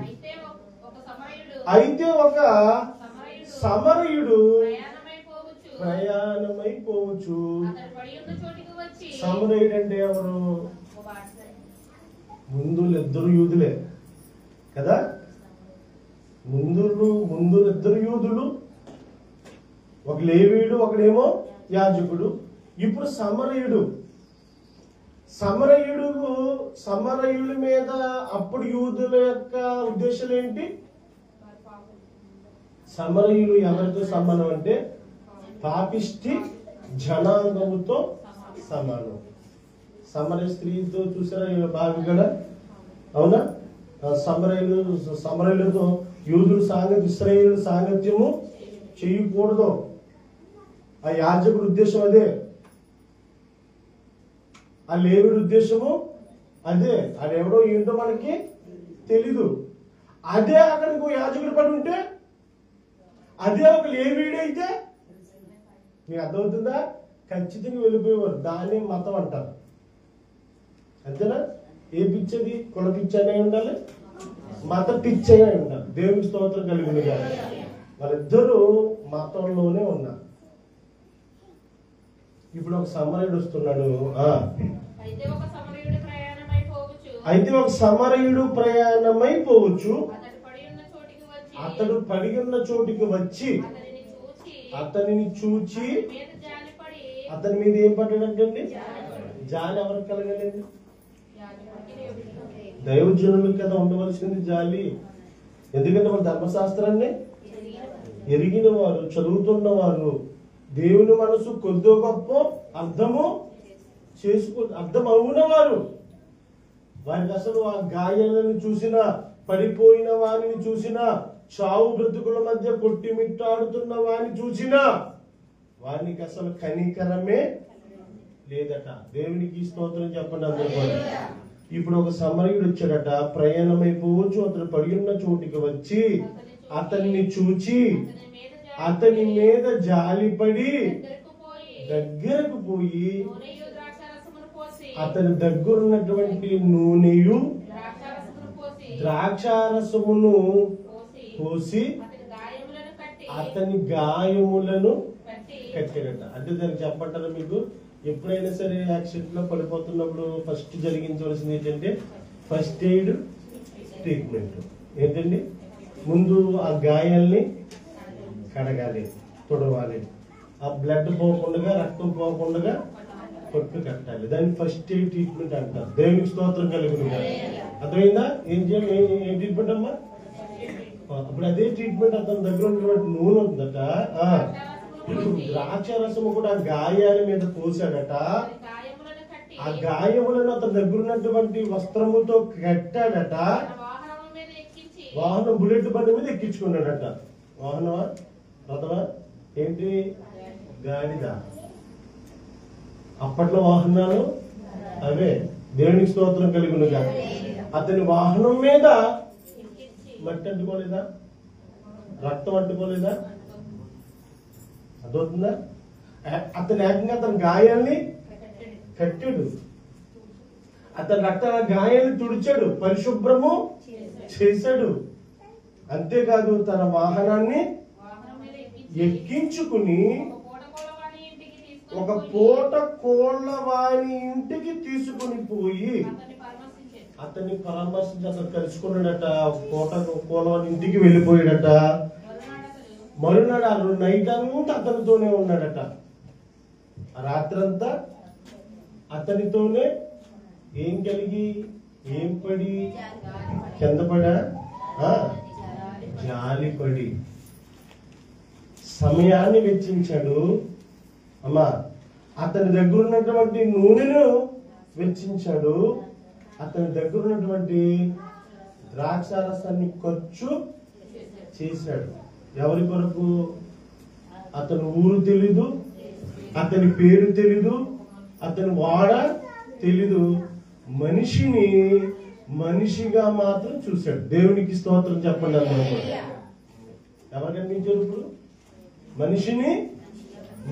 అయితే ఒక సమరయుడు ప్రయాణమైపోవచ్చు. సమరయుడు అంటే ఎవరు? ముందు ఇద్దరు యూదులే కదా. ముందు ఇద్దరు యూదులు, ఒక లేవీయుడు, ఒకడేమో యాజకుడు. ఇప్పుడు సమరయుడి మీద అప్పుడు యూదుల యొక్క ఉద్దేశం ఏంటి? సమరయులు ఎవరితో సమానం అంటే పాపిష్టి జనాంగముతో సమానం. సమరయ స్త్రీతో చూసారా బావి కూడా? అవునా? సమరయులతో యూదులు ఇశ్రాయేలు సాంగత్యము చేయకూడదు. ఆ యాజకుడి ఉద్దేశం అదే, ఆ లేవీయుడి ఉద్దేశము అదే. అదెవడో ఏంటో మనకి తెలీదు. అదే అక్కడికి యాజకుడు పడి ఉంటే, అదే ఒక లేవీయుడు అయితే మీకు అర్థమవుతుందా? ఖచ్చితంగా వెళ్ళిపోయేవారు. దాన్ని మతం అంటారు. అంతేనా? ఏ పిచ్చది? కుల పిచ్చనే ఉండాలి, మత పిచ్చనే ఉండాలి. దేవునికి స్తోత్రం కలిగింది కాదు. వాళ్ళిద్దరూ మతంలోనే ఉన్నారు. ఇప్పుడు ఒక సమరయుడు వస్తున్నాడు. అయితే ఒక సమరయుడు ప్రయాణమైపోవచ్చు. అతడు పడి ఉన్న చోటికి వచ్చి అతనిని చూచి అతని మీద ఏం పడ్డాడంటండి? జాలి. ఎవరికి కలగలేదు? దైవజనులకు కదా ఉండవలసింది జాలి. ఎందుకంటే మన ధర్మశాస్త్రాన్ని ఎరిగిన వారు, చదువుతున్న వారు, దేవుని మనసు కొద్దో గొప్ప అర్థం అవునవారు. వారికి అసలు ఆ గాయాలను చూసినా, పడిపోయిన వారిని చూసినా, చావు బ్రతుకుల మధ్య కొట్టిమిట్టాడుతున్న వారిని చూసినా వారికి అసలు కనికరమే లేదట. దేవునికి స్తోత్రం చెప్పండి అందరూ కూడా. ఇప్పుడు ఒక సమరయుడు వచ్చాడట. ప్రయాణమైపోవచ్చు. అతను పడి ఉన్న చోటికి వచ్చి అతన్ని చూచి అతని మీద జాలిపడి దగ్గరకు పోయి అతని దగ్గరున్నటువంటి నూనెయు ద్రాక్షారసమును పోసి అతని గాయములను కట్టాడట. అంటే దానికి చెప్పంటారా మీకు? ఎప్పుడైనా సరే యాక్సిడెంట్ లో పడిపోతున్నప్పుడు ఫస్ట్ జరిగించవలసింది ఏంటంటే ఫస్ట్ ఎయిడ్ ట్రీట్మెంట్. ఏంటండి? ముందు ఆ గాయాల్ని కడగాలి, తుడవాలి, ఆ బ్లడ్ పోకుండా, రక్తం పోకుండా కొట్టు కట్టాలి. దాన్ని ఫస్ట్ ఎయిడ్ ట్రీట్మెంట్ అంటారు. దేవునికి స్తోత్రం కలుగును. అర్థమైందా? ఏం చేయాలి? ఏం ట్రీట్మెంట్ అమ్మా? అప్పుడు అదే ట్రీట్మెంట్ అతని దగ్గర ఉన్నటువంటి నూనె ఉందట, ద్రాక్ష రసము కూడా గాయాల మీద పోసాడట. ఆ గాయములను అతని దగ్గర ఉన్నటువంటి వస్త్రముతో కట్టాడట. వాహనం బుల్లెట్ బండి మీద ఎక్కించుకున్నాడట. వాహనమా, రథమా, ఏంటి? గాడిద. అప్పట్లో వాహనాలు అవే. దేవునికి స్తోత్రం కలుగునుగా. అతని వాహనం మీద మట్టి అంటుకోలేదా? రక్తం అంటుకోలేదా? అదవుతుందా? అతని ఏకంగా అతని గాయాల్ని కట్టాడు. అతని గాయాల్ని తుడిచాడు, పరిశుభ్రము చేశాడు. అంతేకాదు తన వాహనాన్ని ఎక్కించుకుని ఒక పూట కోళ్ళ వాని ఇంటికి తీసుకుని పోయి అతన్ని పరామర్శించి అతను కలుసుకున్నాడట. పూట కోళ్ళ వాని ఇంటికి వెళ్ళిపోయాడట. మరునాడు ఆ నైట్ అంతా అతనితోనే ఉన్నాడట. ఆ రాత్రంతా అతనితోనే. ఏం కలిగి, ఏం పడి? కింద పడా? జాలి పడి సమయాన్ని వెచ్చించాడు. అమ్మా, అతని దగ్గర ఉన్నటువంటి నూనెను వెచ్చించాడు. అతని దగ్గర ఉన్నటువంటి ద్రాక్షారసాన్ని ఖర్చు చేశాడు. ఎవరి కొరకు? అతని ఊరు తెలీదు, అతని పేరు తెలీదు, అతని వాడ తెలీదు. మనిషిని మనిషిగా మాత్రం చూశాడు. దేవునికి స్తోత్రం చెప్పండి అందరూ. ఎవరు కనిపించారు ఇప్పుడు? మనిషిని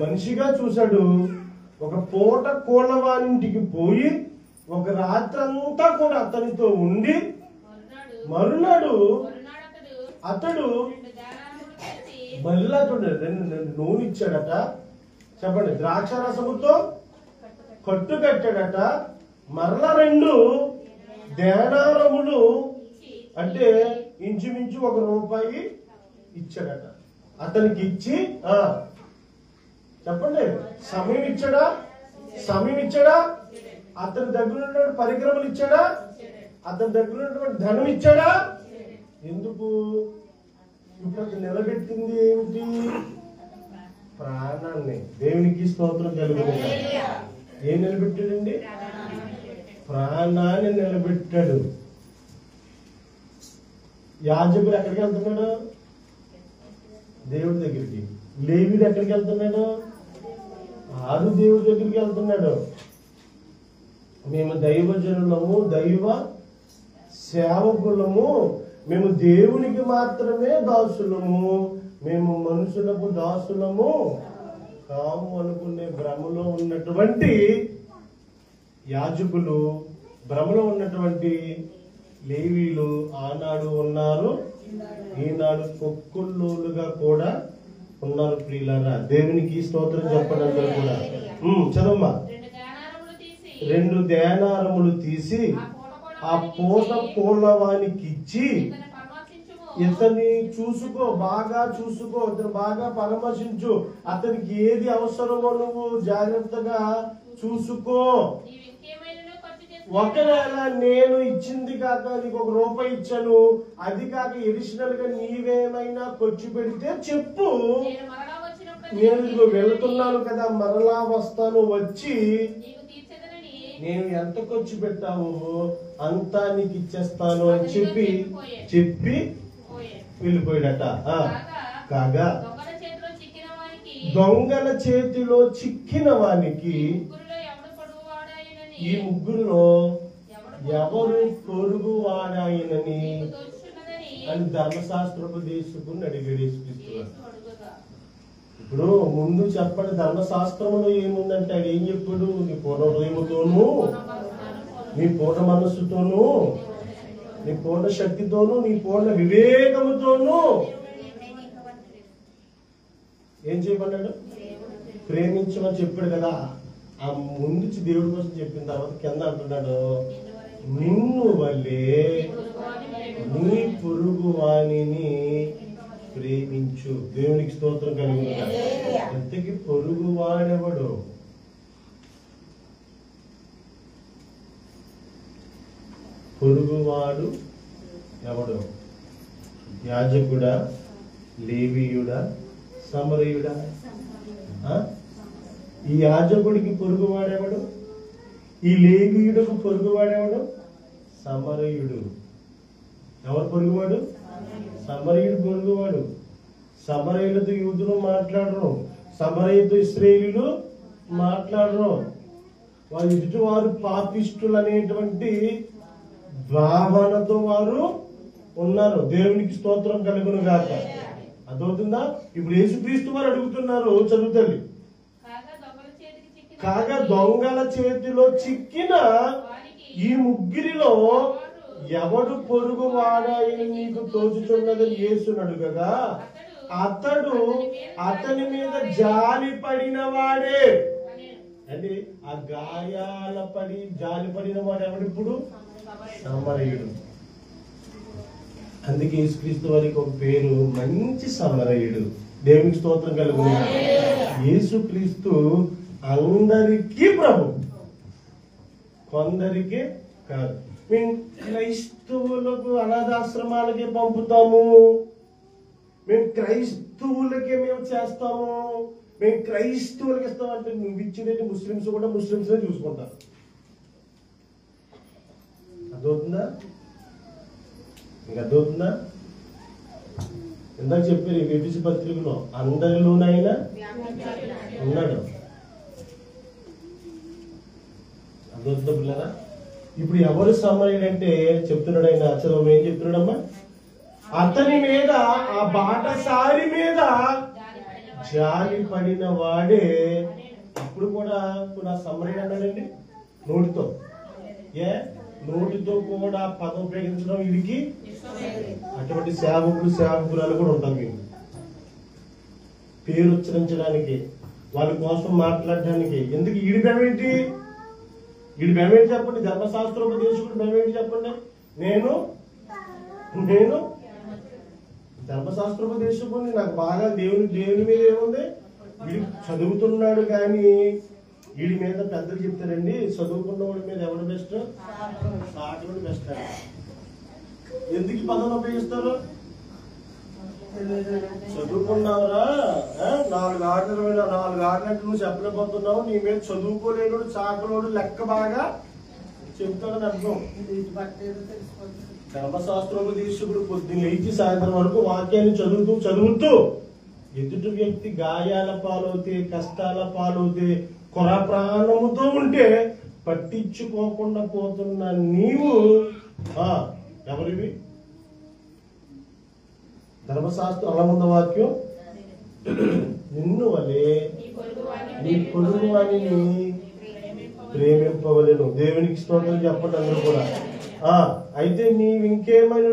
మనిషిగా చూశాడు. ఒక పూట కోళ్ళవానింటికి పోయి ఒక రాత్రంతా కూడా అతనితో ఉండి మరునాడు అతడు మళ్ళా చూడండి నూనె ఇచ్చాడట. చెప్పండి. ద్రాక్ష రసముతో కట్టు కట్టాడట. మరలా 2 దేనారములు అంటే ఇంచుమించు ₹1 ఇచ్చాడట. అతనికి ఇచ్చి చెప్పండి, సమయం ఇచ్చాడా? సమయం ఇచ్చాడా? అతని దగ్గర ఉన్నటువంటి పరికరములు ఇచ్చాడా? అతని దగ్గర ఉన్నటువంటి ధనం ఇచ్చాడా? ఎందుకు? ఇప్పుడు అతను నిలబెట్టింది ఏమిటి? ప్రాణాన్ని. దేవునికి స్తోత్రం కలుగుతుంది. ఏం నిలబెట్టాడండి? ప్రాణాన్ని నిలబెట్టాడు. యాజకుడు ఎక్కడికి వెళ్తున్నాడు? దేవుడి దగ్గరికి. లేవీయుడు ఎక్కడికి వెళ్తున్నాడు? ఆరు దేవుడి దగ్గరికి వెళ్తున్నాడు. మేము దైవజనులము, దైవ సేవకులము, మేము దేవునికి మాత్రమే దాసులము, మేము మనుషులకు దాసులము కాము అనుకునే భ్రమలో ఉన్నటువంటి యాజకులు, భ్రమలో ఉన్నటువంటి లేవీయులు ఆనాడు ఉన్నారు, ఈనాడు కొక్కుల్లోలుగా కూడా ఉన్నారు. ప్రియులారా, దేవునికి స్తోత్రం చెప్పండి అందరూ కూడా. చదవమ్మా. 2 దేనారములు తీసి ఆ పూట కోళ్ళవానికి ఇచ్చి, ఇతన్ని చూసుకో, బాగా చూసుకో, ఇతను బాగా పరామర్శించు, అతనికి ఏది అవసరమో నువ్వు జాగ్రత్తగా చూసుకో. ఒకవేళ నేను ఇచ్చింది కాక నీకు ₹1 ఇచ్చాను, అది కాక ఎడిషనల్ గా నీవేమైనా ఖర్చు పెడితే చెప్పు, నేను వెళ్తున్నాను కదా, మరలా వస్తాను, వచ్చి నేను ఎంత ఖర్చు పెట్టావో అంతా నీకు ఇచ్చేస్తాను అని చెప్పి వెళ్ళిపోయాడట. కాగా దొంగల చేతిలో చిక్కిన వానికి ఈ ముగ్గురులో ఎవరు పొరుగువాడాయనని అని ధర్మశాస్త్రోపదేశకుని అడిగాడు యేసుక్రీస్తు. ఇప్పుడు ముందు చెప్పండి, ధర్మశాస్త్రంలో ఏముందంటే ఆయన ఏం చెప్పాడు? నీ పూర్ణ హృదయముతోనూ, నీ పూర్ణ మనస్సుతోనూ, నీ పూర్ణ శక్తితోనూ, నీ పూర్ణ వివేకముతోనూ ఏం చేయమన్నాడు? ప్రేమించమని చెప్పాడు కదా. ఆ ముందు దేవుడి కోసం చెప్పిన తర్వాత కింద అంటున్నాడు, నిన్ను వల్లే నీ పొరుగు వాణిని ప్రేమించు. దేవునికి స్తోత్రం కలుగుతుంది. ఎంతకి పొరుగు వాడెవడు? పొరుగువాడు ఎవడు? యాజకుడా, లేవీయుడా, సమరయుడా? ఈ యాజకుడికి పొరుగువాడెవడు? ఈ లేవీయుడికి పొరుగువాడెవడు? సమరయుడు. ఎవరు పొరుగువాడు? సమరయుడు పొరుగువాడు. సమరయులతో యూదులు మాట్లాడరు, సమరయులతో ఇశ్రాయేలీయులు మాట్లాడరు. వారు ఎదుటి వారు పాపిష్టులు అనేటువంటి భావనతో వారు ఉన్నారు. దేవునికి స్తోత్రం కలుగును గాక. అర్థమవుతుందా? ఇప్పుడు యేసుక్రీస్తు వారు అడుగుతున్నారు, చదువుతండి. కాగా దొంగల చేతిలో చిక్కిన ఈ ముగ్గురిలో ఎవడు పొరుగు వాడాయని నీకు తోచుచున్నదని యేసును అడుగగా, అతని మీద జాలి పడిన వాడే. అంటే ఆ గాయాల పడి జాలి పడిన వాడు ఎవడు? ఇప్పుడు సమరయుడు. అందుకే యేసుక్రీస్తు వారికి ఒక పేరు, మంచి సమరయుడు. దేవునికి స్తోత్రం కలుగును. యేసుక్రీస్తు అందరికీ ప్రభు, కొందరికి కాదు. మేము క్రైస్తవులకు అనాథాశ్రమాలకే పంపుతాము, మేము క్రైస్తవులకే మేము చేస్తాము, మేము క్రైస్తవులకి ఇస్తామంటే నువ్వు ఇచ్చినట్టు ముస్లిమ్స్ కూడా ముస్లిమ్స్ చూసుకుంటారు. అర్థమవుతుందా? ఇంకా అర్థమవుతుందా? ఇందాక చెప్పారు ఎఫెసీ పత్రికలో, అందరిలోనైనా ఉన్నాడు. అర్థమవుతుందా పిల్లరా? ఇప్పుడు ఎవరు సమరయుడంటే చెప్తున్నాడు ఆయన. చదువు ఏం చెప్తున్నాడమ్మా? అతని మీద, ఆ బాటసారి మీద జాలి పడిన వాడే. ఇప్పుడు కూడా ఇప్పుడు ఆ సమరయుడు అన్నాడండి నోటితో. నోటితో కూడా పదం ఉపయోగించడం వీడికి. అటువంటి సేవకురాలు కూడా ఉంటాం మేము, పేరు ఉచ్చరించడానికి, వాళ్ళ కోసం మాట్లాడడానికి. ఎందుకు ఈడి భయమేంటి? ఈడి భయమేంటి చెప్పండి? ధర్మశాస్త్రోపదేశకుడు భయమేంటి చెప్పండి? నేను ధర్మశాస్త్రోపదేశకుడిని, నాకు బాగా దేవుని మీద ఏముంది? వీడి చదువుతున్నాడు కానీ వీడి మీద పెద్దలు చెప్తారండి, చదువుకున్నవాడి మీద ఎవడు బెస్ట్? సాటుడు బెస్ట్. ఎందుకు పదం ఉపయోగిస్తారు? చదువుకున్నావురా, 4 ఆర్డర్ నువ్వు చెప్పలేకపోతున్నావు, నీ మీద చదువుకోలేనుడు, చాకలోడు లెక్క బాగా చెప్తాడని అర్థం. ధర్మశాస్త్రోపదేశకుడు పొద్దున్న లేచి సాయంత్రం వరకు వాక్యాన్ని చదువుతూ ఎదుటి వ్యక్తి గాయాల పాలవుతే, కష్టాల పాలవుతే, కొర ప్రాణముతో ఉంటే పట్టించుకోకుండా పోతున్న నీవు ఎవరివి? ధర్మశాస్త్రం అలా ఉన్న వాక్యం, నిన్ను వలే నీ పొరుగు వాణిని ప్రేమింపవలెను. దేవునికి స్తోత్రం చెప్పండి అందరూ కూడా. అయితే నీవు ఇంకేమైనా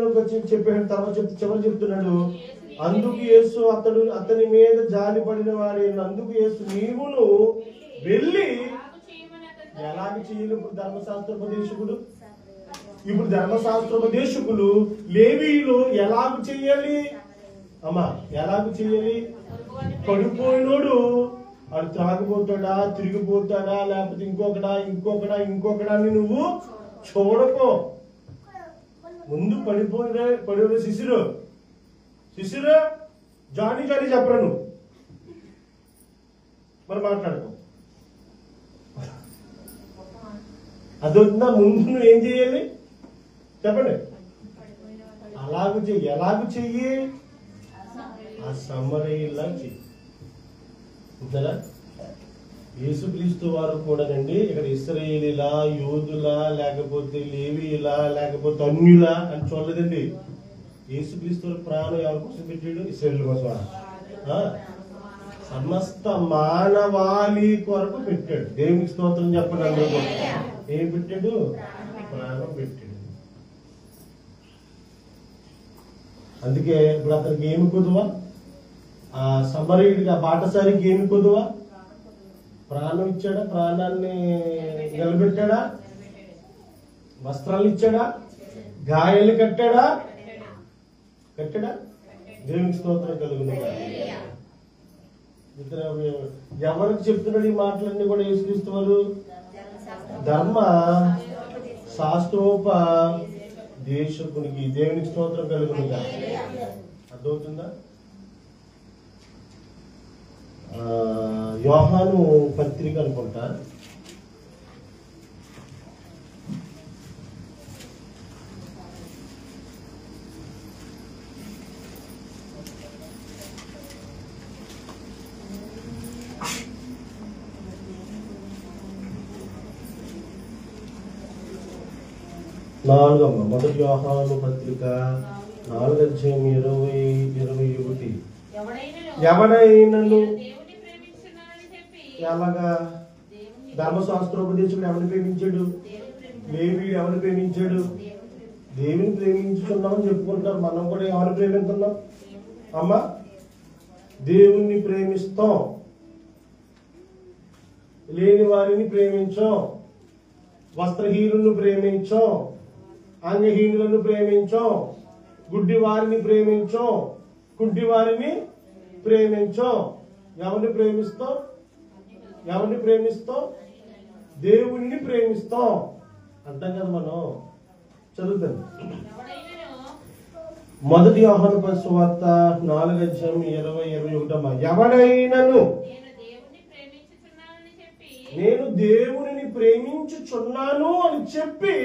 చెప్పాడు. తర్వాత చివరి చెప్తున్నాడు, అందుకు యేసు అతని మీద జాలి పడిన వాడే. అందుకు యేసు నీవును వెళ్ళి ఎలాగ చేయాలి? ఇప్పుడు ధర్మశాస్త్రోపదేశకులు లేవీయులు ఎలాగ చెయ్యాలి అమ్మా? ఎలాగ చెయ్యాలి? పడిపోయినోడు వాడు త్రాగిపోతాడా, తిరిగిపోతాడా, లేకపోతే ఇంకొకడా అని నువ్వు చూడకో. ముందు పడిపోయిన శిశురు జానీ చెప్పరా నువ్వు మరి మాట్లాడుకో. అదొద్దా? ముందు నువ్వు ఏం చెయ్యాలి చెప్పండి? ఎలాగ చెయ్యి? ఆ సమరయుల్లా చెయ్యి. అంతేనా? యేసుక్రీస్తు వారు కూడానండి ఇక్కడ ఇశ్రాయేలీలా, యూదులా, లేకపోతే లేవీయులా, లేకపోతే అన్యులా అని చూడలేదండి. యేసుక్రీస్తు ప్రాణం ఎవరి కోసం పెట్టాడు? ఇశ్రాయేలు కోసం. సమస్త మానవాళి కొరకు పెట్టాడు. దేవునికి స్తోత్రం చెప్పండి అందరూ కూడా. ఏం పెట్టాడు? ప్రాణం పెట్టాడు. అందుకే ఇప్పుడు అతనికి ఏమి కొదువా? ఆ సమరయుడికి, ఆ బాటసారికి ఏమి కొదువా? ప్రాణం ఇచ్చాడా? ప్రాణాన్ని నిలబెట్టాడా? వస్త్రాలు ఇచ్చాడా? గాయాలు కట్టాడా? దేవునికి స్తోత్రం కలుగును. ఎవరికి చెప్తున్నాడు ఈ మాటలన్నీ కూడా? యేసుక్రీస్తు వారు ధర్మ శాస్త్రోప దేశకునికి. దేవునికి స్తోత్రం కలుగునుగా. అర్థమవుతుందా? యోహాను పత్రిక అనుకుంటా, మొదటి యోహాను పత్రిక 4:20-21. ఎవడైనను ఎలాగా? ధర్మశాస్త్రోపదేశుడు ఎవరిని ప్రేమించాడు? లేవీయుడు ఎవరిని ప్రేమించాడు? దేవుని ప్రేమించుకున్నామని చెప్పుకుంటారు. మనం కూడా ఎవరిని ప్రేమిస్తున్నాం అమ్మా? దేవుణ్ణి ప్రేమిస్తాం, లేని వారిని ప్రేమించాం, వస్త్రహీనులను ప్రేమించాం, అంగహీనులను ప్రేమించాం, గుడ్డి వారిని ప్రేమించాం, కుంటి వారిని ప్రేమించాం. ఎవరిని ప్రేమిస్తాం? దేవుణ్ణి ప్రేమిస్తాం అంటాం కదా మనం. చదువుతాను. మొదటి యోహాను సువార్త 4:20-21. ఎవడైనను నేను దేవునిని ప్రేమించుచున్నాను అని చెప్పి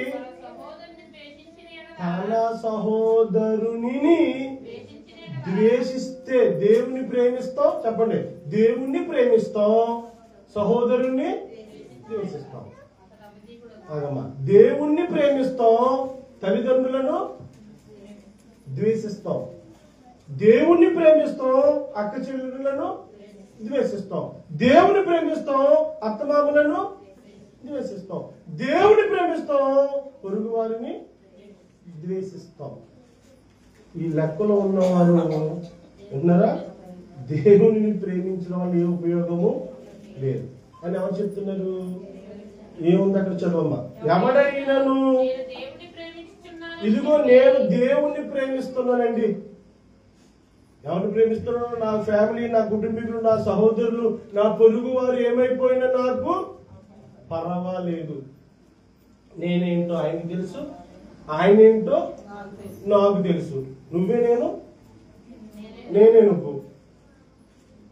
తన సహోదరుని ద్వేషిస్తే, దేవుని ప్రేమిస్తాం. చెప్పండి, దేవుణ్ణి ప్రేమిస్తాం, సహోదరుణ్ణి ద్వేషిస్తాం. దేవుణ్ణి ప్రేమిస్తాం, తల్లిదండ్రులను ద్వేషిస్తాం. దేవుణ్ణి ప్రేమిస్తాం, అక్క చెల్లెలను ద్వేషిస్తాం. దేవుని ప్రేమిస్తాం, అత్తమామలను ద్వేషిస్తాం. దేవుని ప్రేమిస్తాం, పొరుగు వారిని ద్వేషిస్తాం. ఈ లెక్కలో ఉన్నవారు ఉన్నారా? దేవుని ప్రేమించడం వల్ల ఏ ఉపయోగము లేదు అని ఎవరు చెప్తున్నారు? ఏముంది అక్కడ? చదవమ్మా. ఎవడైనను ఇదిగో నేను దేవుణ్ణి ప్రేమిస్తున్నానండి. ఎవరిని ప్రేమిస్తున్నాను? నా ఫ్యామిలీ, నా కుటుంబీకులు, నా సహోదరులు, నా పొరుగు వారు ఏమైపోయినా నాకు పర్వాలేదు. నేనేంటో ఆయనకు తెలుసు, ఆయనేంటో నాకు తెలుసు. నువ్వే నేను, నేనే నువ్వు.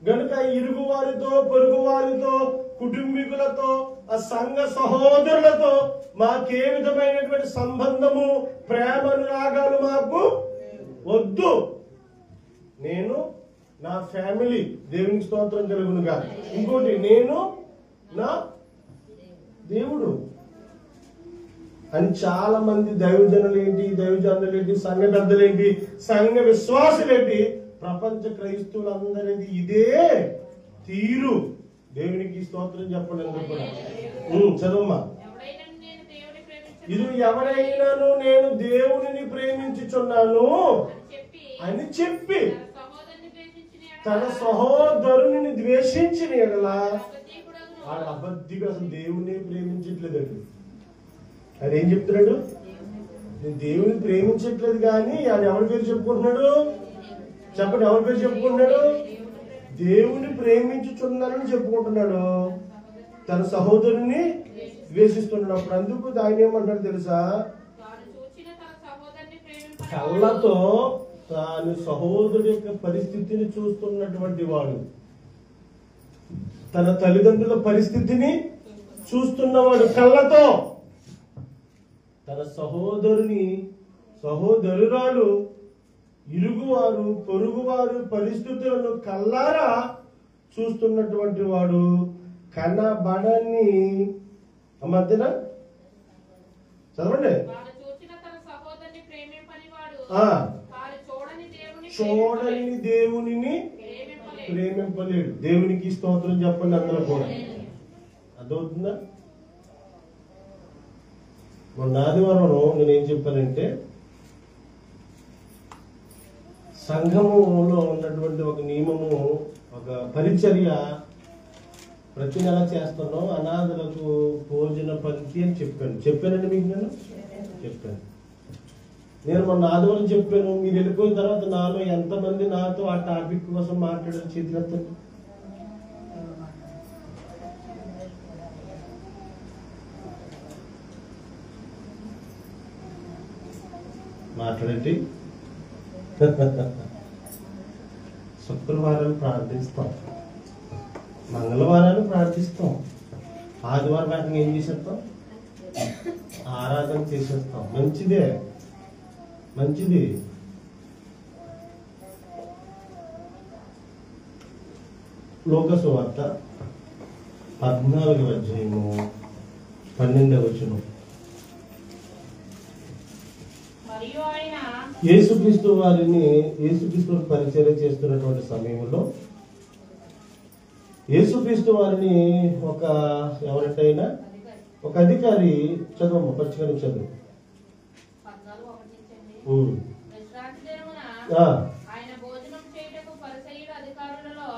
గనుక ఇరుగు వారితో, పొరుగు వారితో, కుటుంబీకులతో, ఆ సంఘ సహోదరులతో మాకే విధమైనటువంటి సంబంధము, ప్రేమనురాగాలు మాకు వద్దు. నేను, నా ఫ్యామిలీ, దేవునికి స్తోత్రం కలుగునుగా. ఇంకోటి, నేను నా దేవుడు అని చాలా మంది దైవజనులేంటి, సంఘ పెద్దలేంటి, సంఘ విశ్వాసులేంటి, ప్రపంచ క్రైస్తవులందరిది ఇదే తీరు. దేవునికి స్తోత్రం చెప్పండి. అందరూ కూడా చదవమ్మా. ఇది ఎవరైనాను నేను దేవునిని ప్రేమించుచున్నాను అని చెప్పి తన సహోదరుని ద్వేషించిన ఎడల వాడు అబద్ధిగా, అసలు దేవుని ప్రేమించట్లేదండి. అదేం చెప్తున్నాడు? నేను దేవుని ప్రేమించట్లేదు కానీ అది ఎవరి పేరు చెప్పుకుంటున్నాడు? చెప్పండి, ఎవరి పేరు చెప్పుకుంటున్నాడు? దేవుని ప్రేమించుచున్నానని చెప్పుకుంటున్నాడు, తన సహోదరుని ద్వేషిస్తున్నాడు. అప్పుడు అందుకు ఆయన ఏమంటాడు తెలుసా? కళ్ళతో తాను సహోదరుడి యొక్క పరిస్థితిని చూస్తున్నటువంటి వాడు, తన తల్లిదండ్రుల పరిస్థితిని చూస్తున్నవాడు కళ్ళతో తన సహోదరుని, సహోదరురాలు, ఇరుగువారు, పొరుగువారు పరిస్థితులను కళ్ళారా చూస్తున్నటువంటి వాడు కనబడని మధ్యన చదవండి. చూడని దేవునిని ప్రేమింపలేడు. దేవునికి స్తోత్రం చెప్పండి అందరూ కూడా. అర్థమవుతుందా? మొన్న ఆదివారం నేనేం చెప్పానంటే, సంఘములో ఉన్నటువంటి ఒక నియమము, ఒక పరిచర్య ప్రతి నెల చేస్తున్నాం అనాథలకు భోజన పంక్తి అని చెప్పానండి మీకు నేను చెప్పాను. నేను మొన్న ఆదివారం చెప్పాను. మీరు వెళ్ళిపోయిన తర్వాత నాలో ఎంతమంది నాతో ఆ టాపిక్ కోసం మాట్లాడారు చేతికెత్తండి. మాట్లాడండి. శుక్రవారాలు ప్రార్థిస్తాం, మంగళవారాలు ప్రార్థిస్తాం, ఆదివారం వాటిని ఏం చేసేస్తాం? ఆరాధన చేసేస్తాం. మంచిదే, మంచిది. లోక సువార్త 14వ అధ్యాయము 12వ వచనం. యేసుక్రీస్తు పరిచర్య చేస్తున్నటువంటి సమయంలో యేసుక్రీస్తు వారిని ఎవరిటైనా ఒక అధికారి చదువు పరిచయం చదువు. ఆయన భోజనం చేయుటకు పరిసయ్యుల అధికారులలో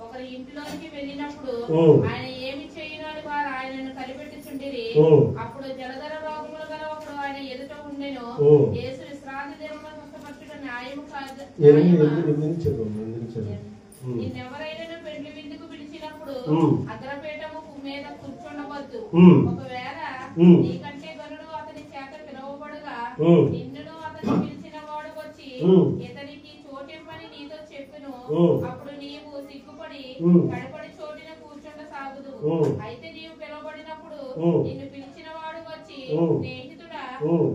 ఒకరి ఇంటిలోకి వెళ్ళినప్పుడు ఆయన ఏమి చేయనని వారు ఆయనను కనిపెట్టుచుండిరి. అప్పుడు జలధర రోగములు గల ఒకడు ఆయన ఎదుట ఉండెను. యేసు విశ్రాంతి దినమున స్వస్థపరచుట న్యాయము కాదు. నిన్నెవరైనా పెండ్లి విందుకు పిలిచినప్పుడు అగ్రపీఠము మీద కూర్చుండవద్దు. ఒకవేళ నీకంటే గనుడు అతని చేత పిలువబడుగా నిన్నును అతని పిలిచిన వాడు వచ్చి ఇతనికి చోటివ్వని నీతో చెప్పును. అప్పుడు నీవు సిగ్గుపడి కడపడి చోటిన కూర్చుండ సాగుదు. అయితే నీవు పిలువబడినప్పుడు నిన్ను పిలిచిన వాడు వచ్చి స్నేహితుడా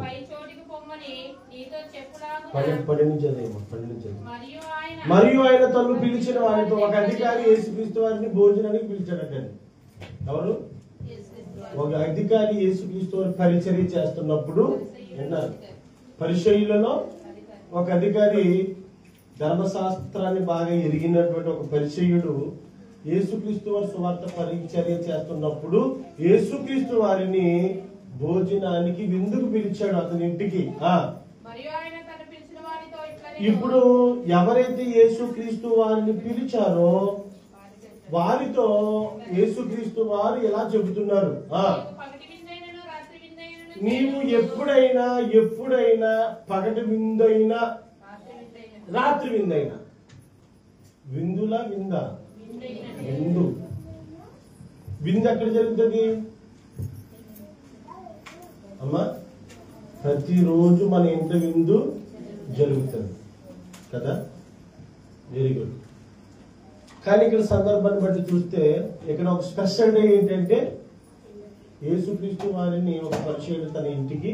పై చోటికి పొమ్మని నీతో చెప్పులాగున. మరియు ఆయన తను పిలిచిన వారితో ఒక అధికారి యేసుక్రీస్తు వారిని భోజనానికి పిలిచాడట. ఎవరు? ఒక అధికారి యేసుక్రీస్తు వారి పరిచర్య చేస్తున్నప్పుడు పరిచర్యలలో ఒక అధికారి ధర్మశాస్త్రాన్ని బాగా ఎరిగినటువంటి ఒక పరిచర్యుడు యేసుక్రీస్తు వారి సువార్త పరిచర్య చేస్తున్నప్పుడు యేసుక్రీస్తు వారిని భోజనానికి విందుకు పిలిచాడు అతని ఇంటికి. ఇప్పుడు ఎవరైతే యేసుక్రీస్తు వారిని పిలిచారో వారితో యేసుక్రీస్తు వారు ఎలా చెబుతున్నారు? నీవు ఎప్పుడైనా పగటి విందైనా రాత్రి విందైనా, విందులా విందా? విందు ఎక్కడ జరుగుతుంది అమ్మా? ప్రతిరోజు మన ఇంట విందు జరుగుతుంది కదా. Very good. కానీ ఇక్కడ సందర్భాన్ని బట్టి చూస్తే ఇక్కడ ఒక స్పెషల్ డే ఏంటంటే యేసుక్రీస్తు వారిని ఒక పరిచయుడు తన ఇంటికి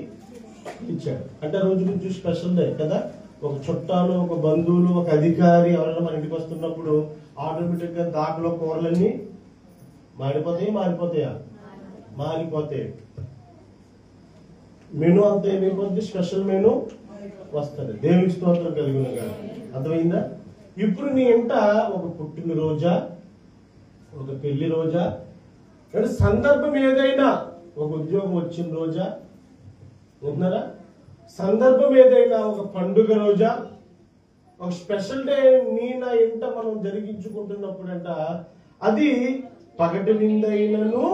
ఇచ్చాడు. అంటే రోజు నుంచి స్పెషల్ డే కదా. ఒక చుట్టాలు, ఒక బంధువులు, ఒక అధికారి ఎవరైనా మన ఇంటికి వస్తున్నప్పుడు ఆటోమేటిక్ గా దాంట్లో కూరలన్నీ మారిపోతాయా? మారిపోతాయి. మెను అంతా ఏమైపోతుంది? స్పెషల్ మెను వస్తుంది. దేవునికి స్తోత్రం కలిగిన కాదు. అర్థమైందా? ఇప్పుడు నీ ఇంట ఒక పుట్టినరోజా, ఒక పెళ్లి రోజా, సందర్భం ఏదైనా, ఒక ఉద్యోగం వచ్చిన రోజా, వింటున్నారా? సందర్భం ఏదైనా, ఒక పండుగ రోజా, ఒక స్పెషల్ డే నీ నా ఇంట మనం జరిగించుకుంటున్నప్పుడంట అది పగటి విందైనను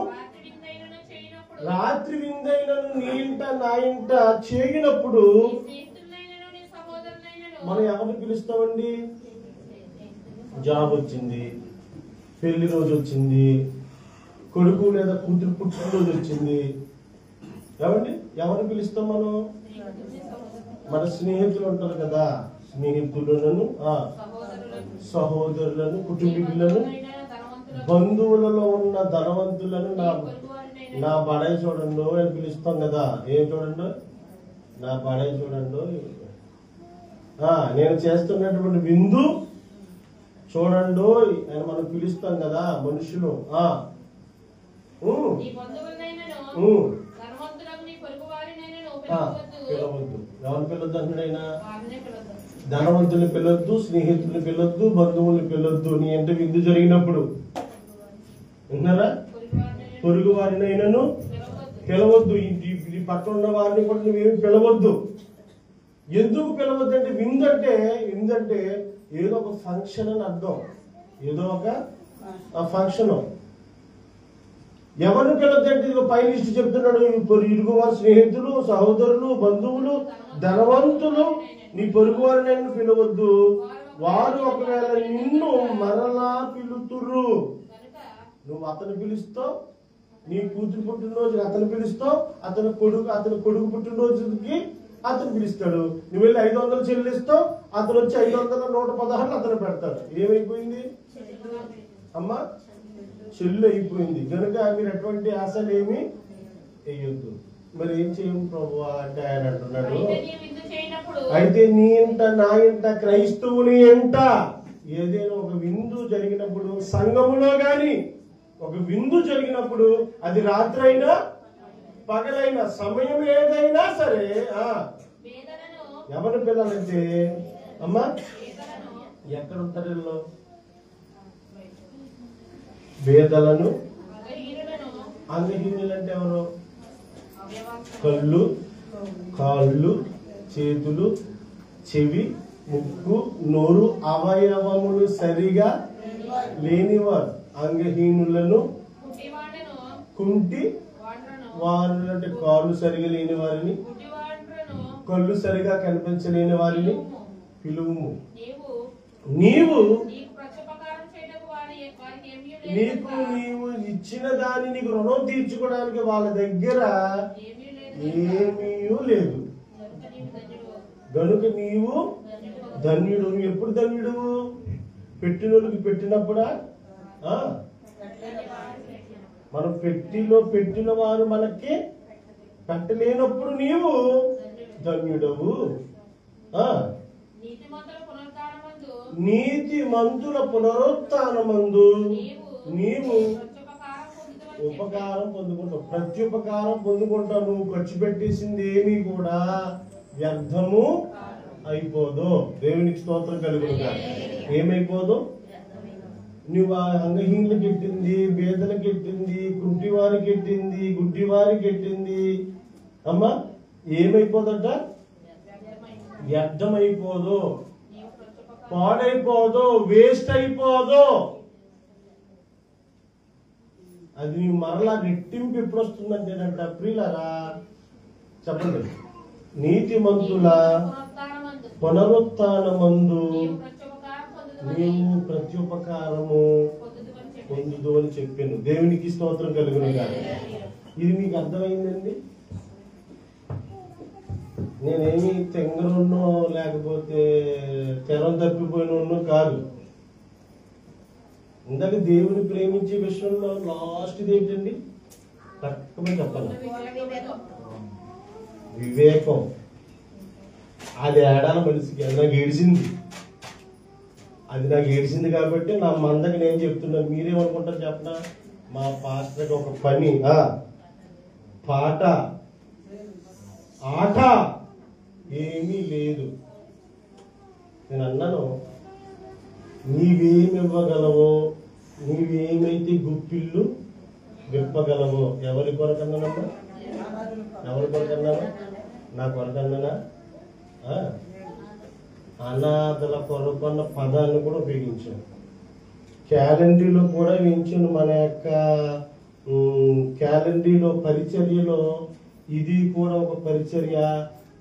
రాత్రి విందైనను నీ ఇంట నా ఇంట చేయనప్పుడు మనం ఎవరిని పిలుస్తామండి? జాబ్ వచ్చింది, పెళ్లి రోజు వచ్చింది, కొడుకు లేదా కూతురు పుట్టినరోజు వచ్చింది. ఎవరిని పిలుస్తాం మనం? మన స్నేహితులు ఉంటారు కదా, స్నేహితులను, సహోదరులను, కుటుంబీకులను, బంధువులలో ఉన్న ధనవంతులను నా బడాయి చూడండి అని పిలుస్తాం కదా. ఏం చూడండి? నా బడాయి చూడండి, నేను చేస్తున్నటువంటి విందు చూడండి అని మనం పిలుస్తాం కదా మనుషులు. పిలవద్దు. ఎవరిని పిలవద్దు అంటున్నాడైనా? ధనవంతుల్ని పిలవద్దు, స్నేహితుల్ని పిలవద్దు, బంధువుల్ని పిలవద్దు. నీ ఎంత విందు జరిగినప్పుడు విన్నారా? పొరుగు వారినైనాను పిలవద్దు. ఈ పక్కన ఉన్న వారిని కూడా నువ్వేమి పిలవద్దు. ఎందుకు పిలవద్దు అంటే విందంటే ఏదో ఒక ఫంక్షన్ అని అర్థం. ఏదో ఒక ఫంక్షన్. ఎవరిని పిలవద్దంటే ఇదిగో పై లిస్ట్ చెప్తున్నాడు. ఇరుగు వారి స్నేహితులు, సహోదరులు, బంధువులు, ధనవంతులు, నీ పొరుగు వారిని పిలవద్దు. వారు ఒకవేళ నిన్ను మరలా పిలుతురు. నువ్వు అతను పిలుస్తావు, నీ కూతురు పుట్టినరోజు అతను పిలుస్తావు, అతని కొడుకు పుట్టినరోజుకి అతను పిలుస్తాడు. నువ్వు వెళ్ళి 500 చెల్లిస్తావు, అతను వచ్చి 500 116 అతను పెడతాడు. ఏమైపోయింది అమ్మా? చెల్లు అయిపోయింది. కనుక మీరు ఎటువంటి ఆశలు ఏమి వేయొద్దు. మరి ఏం చేయము ప్రభు అంటే ఆయన అంటున్నాడు, అయితే నీ ఇంట నా ఇంట క్రైస్తవుని ఇంట ఏదైనా ఒక విందు జరిగినప్పుడు, సంఘములో గాని ఒక విందు జరిగినప్పుడు, అది రాత్రి అయినా పగలైనా సమయం ఏదైనా సరే ఎవరి పిల్లలంటే అమ్మా ఎక్కడ ఉంటారు వీళ్ళు? పేదలను, అంగహీనులు అంటే ఎవరు? కళ్ళు, కాళ్ళు, చేతులు, చెవి, ముక్కు, నోరు అవయవములు సరిగా లేనివారు, అంగహీనులను, కుంటి వారు అంటే కాళ్ళు సరిగా లేని వారిని, కళ్ళు సరిగా కనిపించలేని వారిని పిలువుము. నీవు నీవు ఇచ్చిన దాన్ని నీకు రుణం తీర్చుకోవడానికి వాళ్ళ దగ్గర ఏమీ లేదు. గనుక నీవు ధన్యుడు. నువ్వు ఎప్పుడు ధన్యుడు? పెట్టినోళ్ళకి పెట్టినప్పుడా? మనం పెట్టిన వారు మనకి పెట్టలేనప్పుడు నీవు ధన్యుడవు. నీతి మంతుల పునరుత్థానమందు నీవు ఉపకారం పొందుకుంటావు. ప్రత్యుపకారం పొందుకుంటావు. నువ్వు ఖర్చు పెట్టేసింది ఏమీ కూడా వ్యర్థము అయిపోదు. దేవునికి స్తోత్రం కలుగునుగా. ఏమైపోదు? నువ్వు ఆ అంగహీనులకు ఎట్టింది, బేదలకు ఎట్టింది, కుంటివారికి ఎట్టింది, గుడ్డివారికి ఎట్టింది అమ్మా, ఏమైపోదట? వ్యర్థమైపోదు, పాడైపోదు, వేస్ట్ అయిపోదు. అది నీ మరలా రెట్టింపు ఎప్పుడు వస్తుందంటేనంట ప్రియులారా చెప్పండి, నీతిమంతుల పునరుత్థానమందు నీవు ప్రత్యుపకారము పొందుదు అని చెప్పాను. దేవునికి స్తోత్రం కలుగును గాక. ఇది మీకు అర్థమైందండి? నేనేమి తెంగరున్నో లేకపోతే తెరం తప్పిపోయినో కాదు. ఇందాక దేవుని ప్రేమించే విషయంలో లాస్ట్ ఇది ఏంటండి? తక్కువ చెప్పాలి, వివేకం. అది ఏడాల మనిషికి అది నాకు ఏడిసింది. అది నాకు ఏడిసింది కాబట్టి నా మందకి నేను చెప్తున్నా. మీరేమనుకుంటారు చెప్పనా? మా పాస్టర్కి ఒక పని, పాట, ఆట ఏమీ లేదు. నేను అన్నాను, నీవేమివ్వగలవో, నీవేమైతే గుప్పిళ్ళు విప్పగలవో. ఎవరి కొరకన్నానమ్మా? ఎవరి కొరకన్నాను? నా కొరకన్నానా? అనాథల కొరకన్న పదాన్ని కూడా ఉపయోగించాను. క్యాలెండరీలో కూడా వేయించాను. మన యొక్క క్యాలెండరీలో పరిచర్యలో ఇది కూడా ఒక పరిచర్య,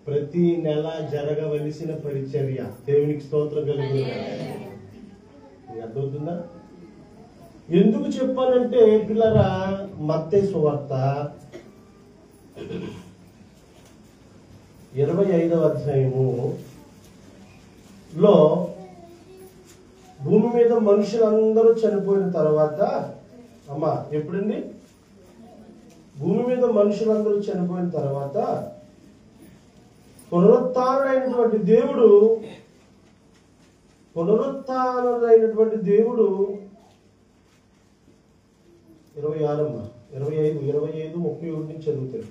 ప్రతి నెల జరగవలసిన పరిచర్య. దేవునికి స్తోత్రం కలుగుతుంది. అర్థమవుతుందా? ఎందుకు చెప్పానంటే పిల్లరా, మత్తయి సువార్త 25వ అధ్యాయములో భూమి మీద మనుషులందరూ చనిపోయిన తర్వాత, అమ్మా ఎప్పుడండి? భూమి మీద మనుషులందరూ చనిపోయిన తర్వాత పునరుత్థానుడైనటువంటి దేవుడు 26 25 31 నుంచి చదువుతాడు.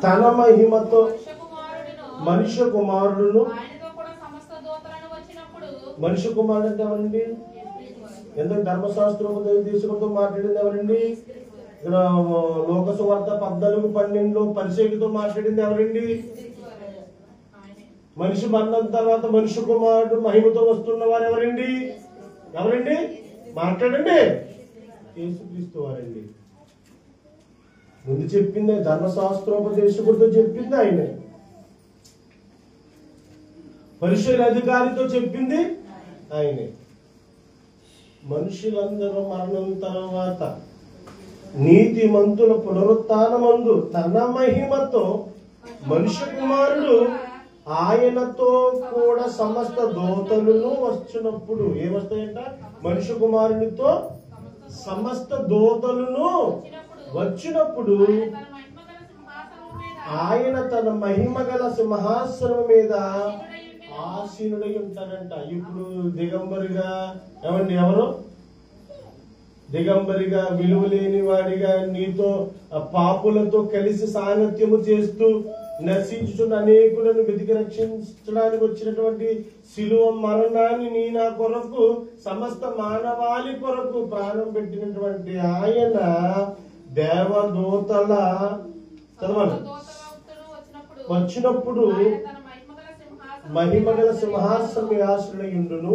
తన మహిమతో మనుష్య కుమారుడును. మనుష్య కుమారుడు అంటే ఎవరండి? ఎందుకు ధర్మశాస్త్రోపదేశకులతో మాట్లాడింది ఎవరండి? లోకసువార్త 14:12 పరిచర్యతో మాట్లాడింది ఎవరండి? మనిషి మరణం తర్వాత మనుష్య కుమారుడు మహిమతో వస్తున్న వారు ఎవరండి? మాట్లాడండి. యేసుక్రీస్తు వారండి. ముందు చెప్పింది ధర్మశాస్త్రోపదేశకుడితో చెప్పింది ఆయనే, పరిశుద్ధ అధికారితో చెప్పింది ఆయనే. మనుషులందరూ మరణం తర్వాత నీతిమంతుల పునరుత్థానమందు తన మహిమతో మనుష్య కుమారుడు ఆయనతో కూడా సమస్త దూతలను వచ్చినప్పుడు ఏమొస్తాయంట? మనుష్య కుమారునితో సమస్త దూతలను వచ్చినప్పుడు ఆయన తన మహిమ గల సింహాసనం మీద ఆసీనుడై ఉంటాడంట. ఇప్పుడు దిగంబరిగా ఏమండి, ఎవరు దిగంబరిగా విలువలేని వాడిగా నీతో పాపులతో కలిసి సాంగత్యము చేస్తూ నశించుతున్న అనేకులను వెతికి రక్షించడానికి వచ్చినటువంటి శిలువ మరణాన్ని నీ నా కొరకు సమస్త మానవాళి కొరకు ప్రాణం పెట్టినటువంటి ఆయన దేవదూతల చదవాలి వచ్చినప్పుడు మహిమగల సింహాసనం ఆశ్రయుండును.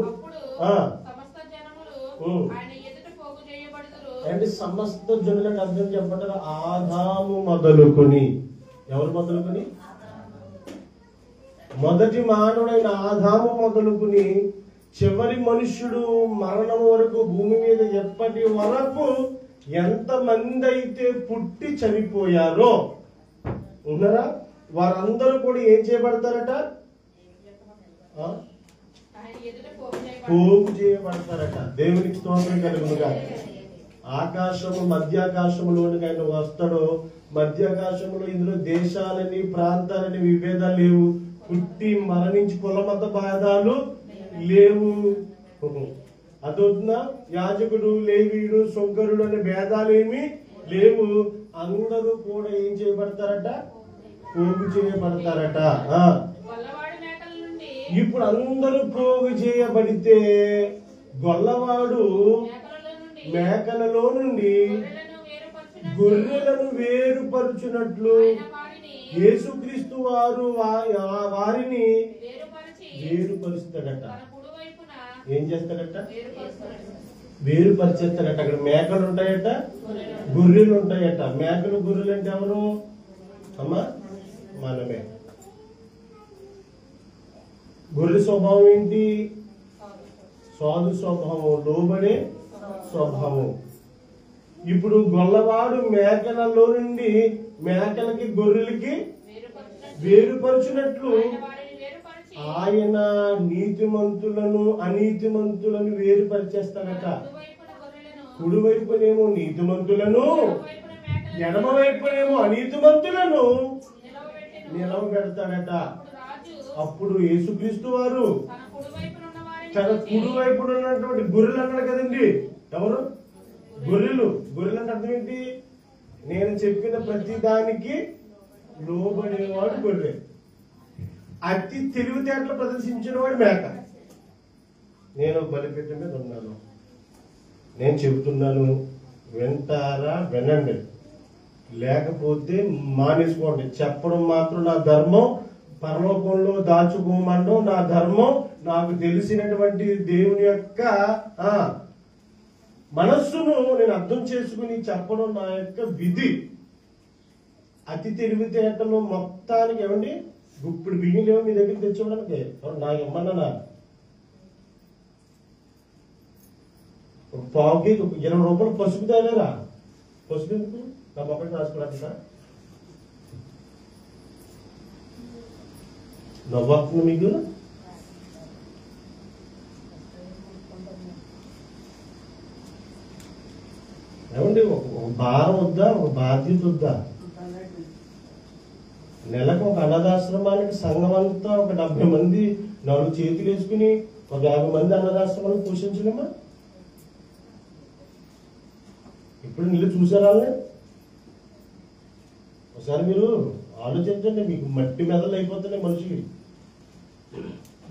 అంటే సమస్త జనులకు అర్థం చెప్పంటారు. ఆదాము మొదలుకొని, ఎవరు మొదలుకొని? మొదటి మానవుడైన ఆదాము మొదలుకొని చివరి మనుష్యుడు మరణం వరకు భూమి మీద ఎప్పటి వరకు ఎంతమంది అయితే పుట్టి చనిపోయారో ఉన్నారా, వారందరూ కూడా ఏం చేయబడతారట? పోగు చేయబడతారట. దేవునికి స్తోత్రం కలుగునుగా. ఆకాశము మధ్యాకాశములోనికి ఆయన వస్తాడో, మధ్యాకాశంలో ఇందులో దేశాలని ప్రాంతాలని విభేదాలు లేవు, పుట్టి మరణించి కులమత భేదాలు లేవు. అదొద్దున యాజకుడు, లేవీయుడు, శంకరుడు అనే భేదాలేమి లేవు. అందరూ కూడా ఏం చేయబడతారట? పోగు చేయబడతారట. ఇప్పుడు అందరూ పోగు చేయబడితే గొల్లవాడు మేకలలో నుండి గొర్రెలను వేరుపరుచున్నట్లు యేసుక్రీస్తు వారు వారిని వేరుపరుస్తాడట. ఏం చేస్తాడట? వేరుపరిచేస్తాడట. అక్కడ మేకలు ఉంటాయట, గొర్రెలు ఉంటాయట. మేకలు గొర్రెలు అంటే ఎవరు అమ్మా? మనమే. గొర్రె స్వభావం ఏంటి? సాధు స్వభావం, లోబడే స్వభావం. ఇప్పుడు గొల్లవాడు మేకలలో నుండి మేకలకి గొర్రెలకి వేరుపరచునట్లు ఆయన నీతిమంతులను అనీతిమంతులను వేరుపరిచేస్తాడట. కుడివైపునేమో నీతిమంతులను, ఎడమ వైపునేమో అనీతిమంతులను నిలవబెడతాడట. అప్పుడు యేసుక్రీస్తు వారు తన కుడి వైపున ఉన్నటువంటి గొర్రెలు అన్నాడు కదండి. ఎవరు? గొర్రెలు. గొర్రెలు అంటే అర్థం ఏంటి? నేను చెప్పిన ప్రతి దానికి లోబడేవాడు గొర్రె. అతి తెలివితేటలు ప్రదర్శించిన వాడు మేక. నేను బలిపీఠం మీద ఉన్నాను, నేను చెబుతున్నాను, వింటారా? వినండి, లేకపోతే మానేసుకోండి. చెప్పడం మాత్రం నా ధర్మం, పరలోకంలో దాచుకోమండం నా ధర్మం. నాకు తెలిసినటువంటి దేవుని యొక్క మనస్సును నేను అర్థం చేసుకుని చెప్పడం నా యొక్క విధి. అతి తెలివితేటలు మొత్తానికి ఏమండి, ఇప్పుడు బియ్యం లేవు మీ దగ్గర తెచ్చుకోవడానికి, నాకు ఇమ్మన్నా పావుకి 20 రూపాయలు పసుపు తేలేరా? పసుపు ఎందుకు? నా మొక్కకి రాసుకోవడానికి నవ్వుతుంది మీకు. ఏమండి, ఒక భారం వద్దా? ఒక బాధ్యత వద్దా? నెలకు ఒక అనాథాశ్రమానికి సంఘం అంతా ఒక 70 మంది 4 చేతులు వేసుకుని ఒక 50 మంది అనాథాశ్రమాలను పోషించలేమా? ఇప్పుడు నీళ్ళు చూసారా? ఒకసారి మీరు ఆలోచించండి. మీకు మట్టి మెదలు అయిపోతున్నాయి మనుషులు.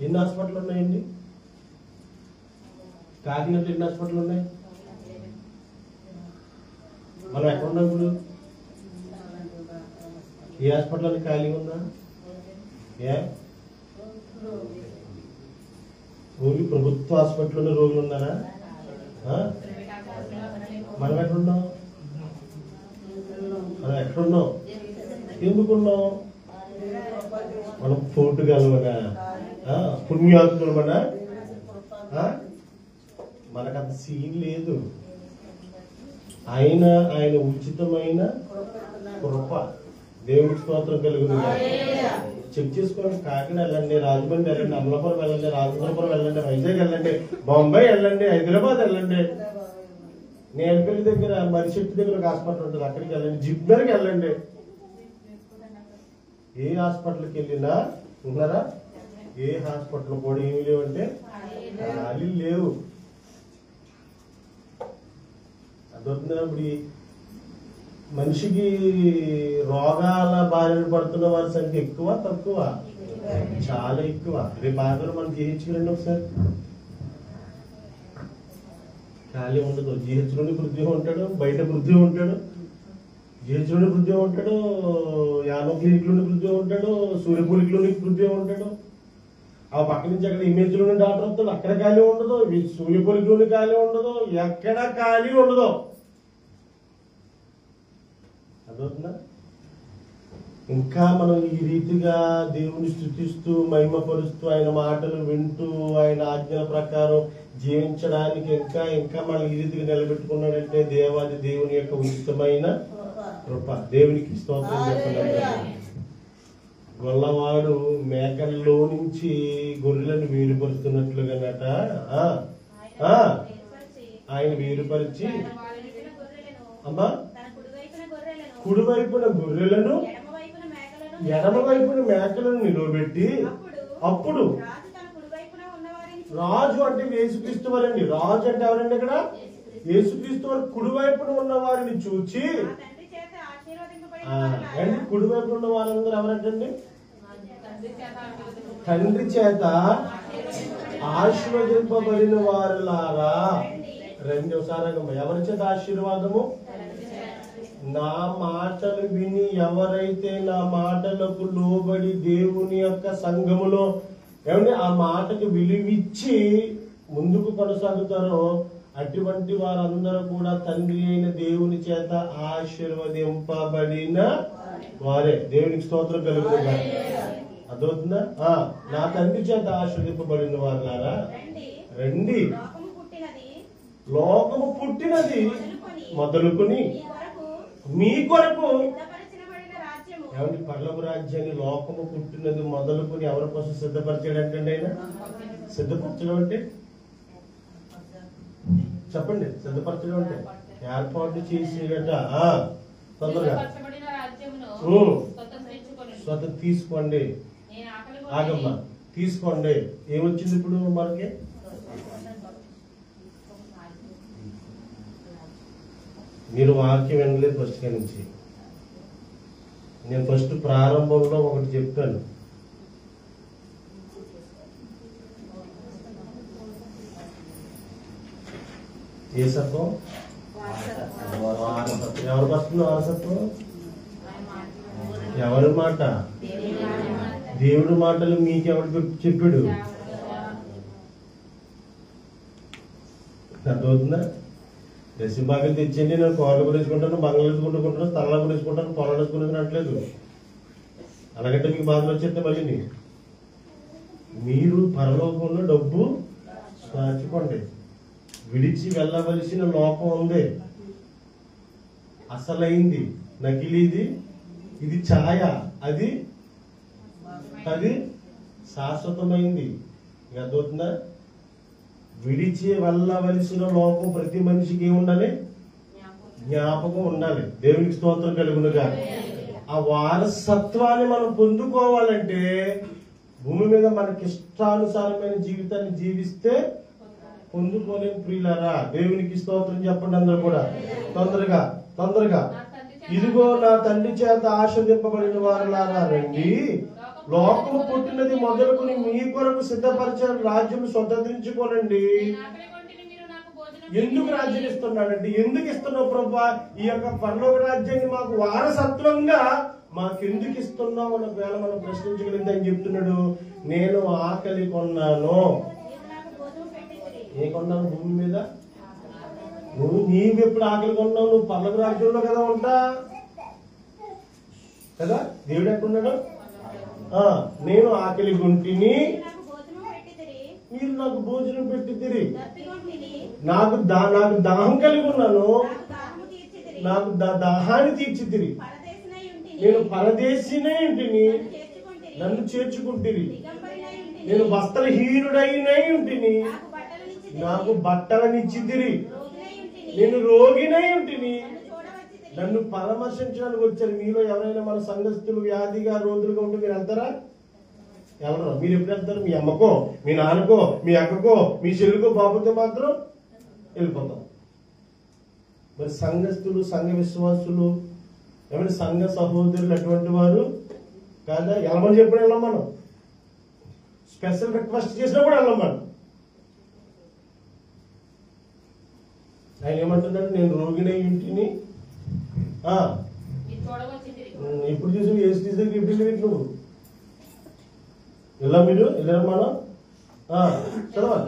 ఎన్ని హాస్పిటల్ ఉన్నాయండి? కాకినాడలో ఎన్ని హాస్పిటల్ ఉన్నాయి? మనం ఎక్కడ ఉన్నాం ఇప్పుడు? ఏ హాస్పిటల్ అని ఖాళీ ఉందా? ఓన్లీ ప్రభుత్వ హాస్పిటల్లోనే రోగులు ఉన్నారా? మనం ఎక్కడున్నాం? మనం ఎక్కడున్నాం? ఎందుకున్నాం? మనం పోటుగలమనా, పుణ్యాత్ములమనా? మనకంత సీన్ లేదు. ఆయన ఉచితమైన కృప. దేవుడికి స్తోత్రం కలుగుతుంది. చెక్ చేసుకోండి. కాకినాడ వెళ్ళండి, రాజమండ్రి వెళ్ళండి, అమలాపురం వెళ్ళండి, రాజేంద్రపురం వెళ్ళండి, వైజాగ్ వెళ్ళండి, బొంబాయి వెళ్ళండి, హైదరాబాద్ వెళ్ళండి, నేలపల్లి దగ్గర మరిచెట్టు దగ్గర ఒక హాస్పిటల్ ఉంటుంది, అక్కడికి వెళ్ళండి, జిప్మర్కి వెళ్ళండి. ఏ హాస్పిటల్కి వెళ్ళినా ఉన్నారా? ఏ హాస్పిటల్ కూడా ఏమి లేవంటే ఖాళీ లేవు. అదవుతుందా? ఇప్పుడు మనిషికి రోగాల బారిన పడుతున్న వారి సంఖ్య ఎక్కువ తక్కువ? చాలా ఎక్కువ. రేపు ఆదివారం మనం జీహెచ్కి ఒకసారి ఖాళీ ఉండదు. జీహెచ్ నుండి వృద్ధి ఉంటాడు, బయట వృద్ధి ఉంటాడు, జీహెచ్ నుండి వృద్ధి ఉంటాడు, యానో క్లినిక్ నుండి వృద్ధి ఉంటాడు, సూర్యపూలిక్ నుండి వృద్ధి ఉంటాడు, ఆ పక్క నుంచి అక్కడ ఇమేజ్ నుండి డాక్టర్ వస్తాడు, అక్కడ ఖాళీ ఉండదు, సూర్యపూలిక్ నుండి ఖాళీ ఉండదు, ఎక్కడ ఖాళీ ఉండదు. అదవుతుందా? ఇంకా మనం ఈ రీతిగా దేవుని స్తుతిస్తూ మహిమపరుస్తూ ఆయన మాటలు వింటూ ఆయన ఆజ్ఞల ప్రకారం జీవించడానికి ఇంకా మనం ఈ రీతిగా నిలబెట్టుకున్నాడంటే దేవాది దేవుని యొక్క ఉచితమైన కృప. దేవునికి స్తోత్రం చెప్పండి. గొల్లవాడు మేకల్లో నుంచి గొర్రెలను వేరుపరుస్తున్నట్లుగానట ఆయన వేరుపరిచి అమ్మా కుడివైపున గొర్రెలను ఎడమ వైపున మేకలను నిలబెట్టి అప్పుడు రాజు అంటే యేసుక్రీస్తు వారండి. రాజు అంటే ఎవరండి? ఇక్కడ యేసుక్రీస్తు వారు కుడివైపున ఉన్న వారిని చూచి, కుడివైపున ఉన్న వారందరూ ఎవరంటండి? తండ్రి చేత ఆశీర్వదింపబడిన వారులారా రండి. ఒకసారి ఎవరి చేత ఆశీర్వాదము? నా మాటలు విని ఎవరైతే నా మాటలకు లోబడి దేవుని యొక్క సంఘములో ఏమంటే ఆ మాటకు విలువిచ్చి ముందుకు కొనసాగుతారో అటువంటి వారందరూ కూడా తండ్రి అయిన దేవుని చేత ఆశీర్వదింపబడిన వారే. దేవునికి స్తోత్రం కలుగుతుంది. అదవుతుందా? నా తండ్రి చేత ఆశీర్వదింపబడిన వారులారా రండి. లోకము పుట్టినది మొదలుకొని మీ కొరకు ఏమంటే పరలోక రాజ్యాన్ని లోకము పుట్టినది మొదలుకొని ఎవరి కోసం సిద్ధపరిచాడంటే ఆయన సిద్ధపరచడం అంటే చెప్పండి. సిద్ధపరచడం అంటే ఏర్పాటు చేసేట తొందరగా స్వత తీసుకోండి. ఆగమ్మా తీసుకోండి. ఏమొచ్చింది ఇప్పుడు మనకి? మీరు వాక్యం వినలేదు ఫస్ట్ నుంచి. నేను ఫస్ట్ ప్రారంభంలో ఒకటి చెప్పాను. ఏ సత్వం? ఎవరికి వస్తుంది వారసత్వం? ఎవరి మాట? దేవుడి మాటలు మీకెవడు చెప్పాడు? అర్థమవుతుందా? దశ భాగం తెచ్చండి, నేను కోళ్ళు గురించుకుంటాను, బంగ్లాలు కొనుక్కుంటాను, స్థలాలు గురించుకుంటాను, పొలాలు వేసుకున్నట్లేదు. అలాగంటే మీకు బాధలు వచ్చేస్తే మళ్ళీ మీరు పరలోకంలో డబ్బు దాచుకోండి. విడిచి వెళ్ళవలసిన లోపం ఉంది. అసలైంది నకిలీది, ఇది ఛాయ, అది శాశ్వతమైంది. అర్థమవుతుందా? విడిచి వెళ్ళవలసిన లోపం ప్రతి మనిషికి ఏముండాలి? జ్ఞాపకం ఉండాలి. దేవునికి స్తోత్రం కలుగునుగా. ఆ వారసత్వాన్ని మనం పొందుకోవాలంటే భూమి మీద మనకి ఇష్టానుసారమైన జీవితాన్ని జీవిస్తే పొందుకోలేని ప్రియులారా. దేవునికి స్తోత్రం చెప్పండి అందరూ కూడా. తొందరగా ఇదిగో నా తండ్రి చేత ఆశీర్వదింపబడిన వారులారా రండి. లోకము పుట్టినది మొదలుకొని మీ కొరకు సిద్ధపరిచిన రాజ్యం స్వతంత్రించుకోనండి. ఎందుకు రాజ్యం ఇస్తున్నాడంటే, ఎందుకు ఇస్తున్నావు ప్రభా? ఈ యొక్క పరలోక రాజ్యాన్ని మాకు వారసత్వంగా మాకెందుకు ఇస్తున్నావు అని వేళ మనం ప్రశ్నించగలిగింది అని చెప్తున్నాడు. నేను ఆకలి కొన్నాను. ఏ కొన్నాను? భూమి మీద నీవు ఎప్పుడు ఆకలిగా ఉన్నావు? నువ్వు పర్లోక రాజ్యంలో కదా ఉంటా కదా. దేవుడు ఎక్కడున్నాడు? నేను ఆకలి గుంటిని, మీరు నాకు భోజనం పెట్టితిరి. నాకు దాహం కలిగి ఉన్నాను, నాకు దాహాన్ని తీర్చితిరి. నేను పరదేశినై ఉంటిని, నన్ను చేర్చుకుంటిరి. నేను వస్త్రహీనుడైనై ఉంటిని, నాకు బట్టలనిచ్చితిరి. నేను రోగినై ఉంటిని, నన్ను పరామర్శించడానికి వచ్చారు. మీలో ఎవరైనా మన సంఘస్థులు వ్యాధిగా రోజులుగా ఉంటే మీరు వెళ్తారా? వెళ్ళరా? మీరు ఎప్పుడు వెళ్తారు? మీ అమ్మకో, మీ నాన్నకో, మీ అక్కకో, మీ చెల్లికో, బాబుతో మాత్రం వెళ్ళిపోతాం. మరి సంఘస్థులు, సంఘ విశ్వాసులు, ఏమైనా సంఘ సహోదరులు అటువంటి వారు కాదా? వెళ్ళమని చెప్పిన వెళ్ళాం మనం. స్పెషల్ రిక్వెస్ట్ చేసినా కూడా వెళ్ళాం మనం. ఆయన ఏమంటున్నాడు? నేను రోగినై ఇంటిని. ఇప్పుడు చూసి ఏ స్టేజ్ దగ్గర ఇంటికి నువ్వు ఇలా మీరు ఇలా మనం చదవాలి.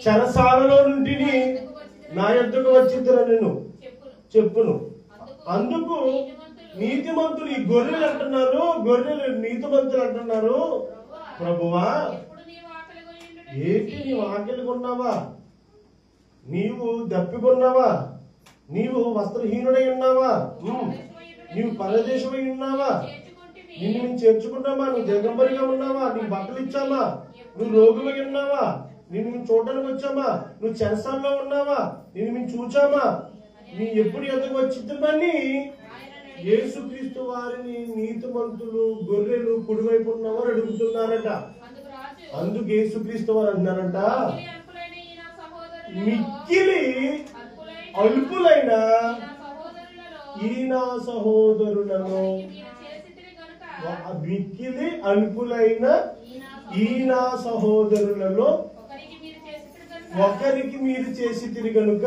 చెరసాలలో నుండి నా యొద్దకు వచ్చిద్దరు నేను చెప్పును. అందుకు నీతిమంతులు, ఈ గొర్రెలు అంటున్నారు, గొర్రెలు నీతిమంతులు అంటున్నారు, ప్రభువా ఏంటి నీవు ఆకలిగా ఉన్నావా? నీవు దప్పికొన్నావా? నీవు వస్త్రహీనుడై ఉన్నావా? నీవు పరదేశమై ఉన్నావా? నిన్ను మేము చేర్చుకున్నామా? నువ్వు దిగంబరిగా ఉన్నావా? నీకు బట్టలు ఇచ్చామా? నువ్వు రోగులై ఉన్నావా? నిన్ను మేము చూడడానికి వచ్చామా? నువ్వు చెరసాల్లో ఉన్నావా? నిన్ను మేము చూచామా? నీ ఎప్పుడు ఎదుగు వచ్చిద్దామని యేసుక్రీస్తు వారిని నీతిమంతులు, గొర్రెలు కుడివైపు ఉన్నవారు అడుగుతున్నారట. అందుకు యేసుక్రీస్తు వారు అన్నారంట, మిక్కిలి అల్పులైన ఈ నా సహోదరులలో, మిక్కిలి అల్పులైన ఈ నా సహోదరులలో ఒకరికి మీరు చేసి తిరిగి కనుక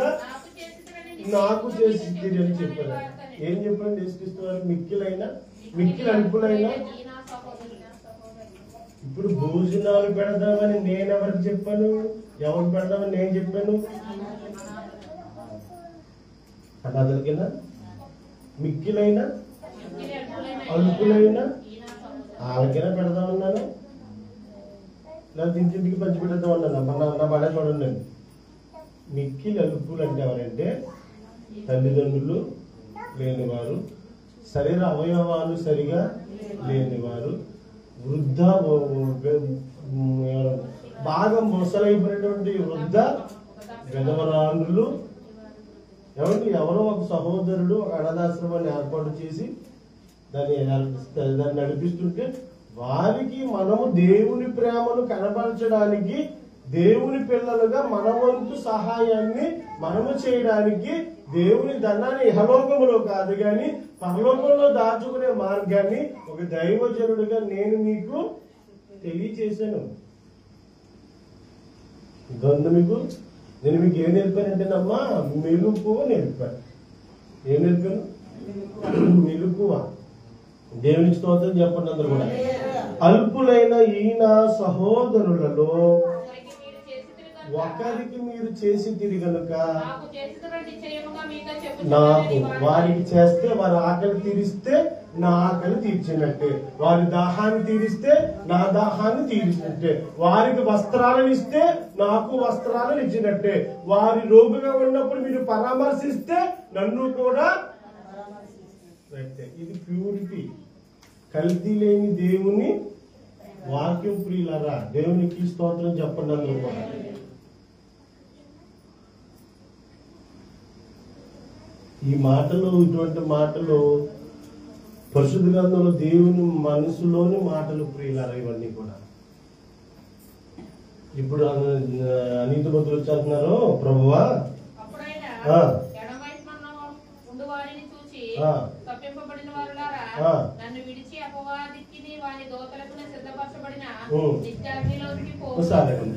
నాకు చేసి తిరిగి అని చెప్పారు. ఏం చెప్పండి యేసుక్రీస్తు వారు? మిక్కిలి అల్పులైన. ఇప్పుడు భోజనాలు పెడదామని నేను ఎవరికి చెప్పాను? ఎవరికి పెడదామని నేను చెప్పాను? అదలికినా మిక్కిలైన అల్పులైన వాళ్ళకైనా పెడదామన్నాను, లేదా ఇంటింటికి పంచి పెడదామన్నాను. నా బడ చూడండి. మిక్కిలి అల్పులు అంటే ఎవరంటే తల్లిదండ్రులు లేనివారు, శరీర అవయవాలు సరిగా లేనివారు, వృద్ధ బాగా మొసలైపోయినటువంటి వృద్ధ విధవరాండ్రులు. ఎవరో ఒక సహోదరుడు ఒక అనాథాశ్రమాన్ని ఏర్పాటు చేసి దాన్ని నడిపిస్తుంటే వారికి మనము దేవుని ప్రేమను కనపరచడానికి, దేవుని పిల్లలుగా మన వంతు సహాయాన్ని మనము చేయడానికి దేవుని ధనాన్ని ఇహలోకములో కాదు గాని పరలోకంలో దాచుకునే మార్గాన్ని ఒక దైవజనుడిగా నేను మీకు తెలియచేశాను. ఇదంతా నేను మీకు ఏం నేర్పానంటేనమ్మా, మెలుకు నేర్పాను. ఏం నేర్పాను? మెలుకువ. దేవునికి స్తోత్రం చెప్పండి అందరూ కూడా. అల్పులైన ఈయన సహోదరులలో ఒకరికి మీరు చేసి తిరిగి కనుక నాకు, వారికి చేస్తే వారి ఆకలి తీరిస్తే నా ఆకలి తీర్చినట్టే, వారి దాహాన్ని తీరిస్తే నా దాహాన్ని తీర్చినట్టే, వారికి వస్త్రాలను ఇస్తే నాకు వస్త్రాలను ఇచ్చినట్టే, వారి రోగుగా ఉన్నప్పుడు మీరు పరామర్శిస్తే నన్ను కూడా. ఇది ప్యూరిటీ. కల్తీ లేని దేవుని వాక్యం ప్రియులారా. దేవునికి స్తోత్రం చెప్పండి అందరూ కూడా. ఈ మాటలు, ఇటువంటి మాటలు పరిశుద్ధ గ్రంథంలో దేవుని మనసులోని మాటలు ప్రియులారా. ఇవన్నీ కూడా ఇప్పుడు నీతిమంతులు వచ్చేస్తున్నారు, ప్రభువా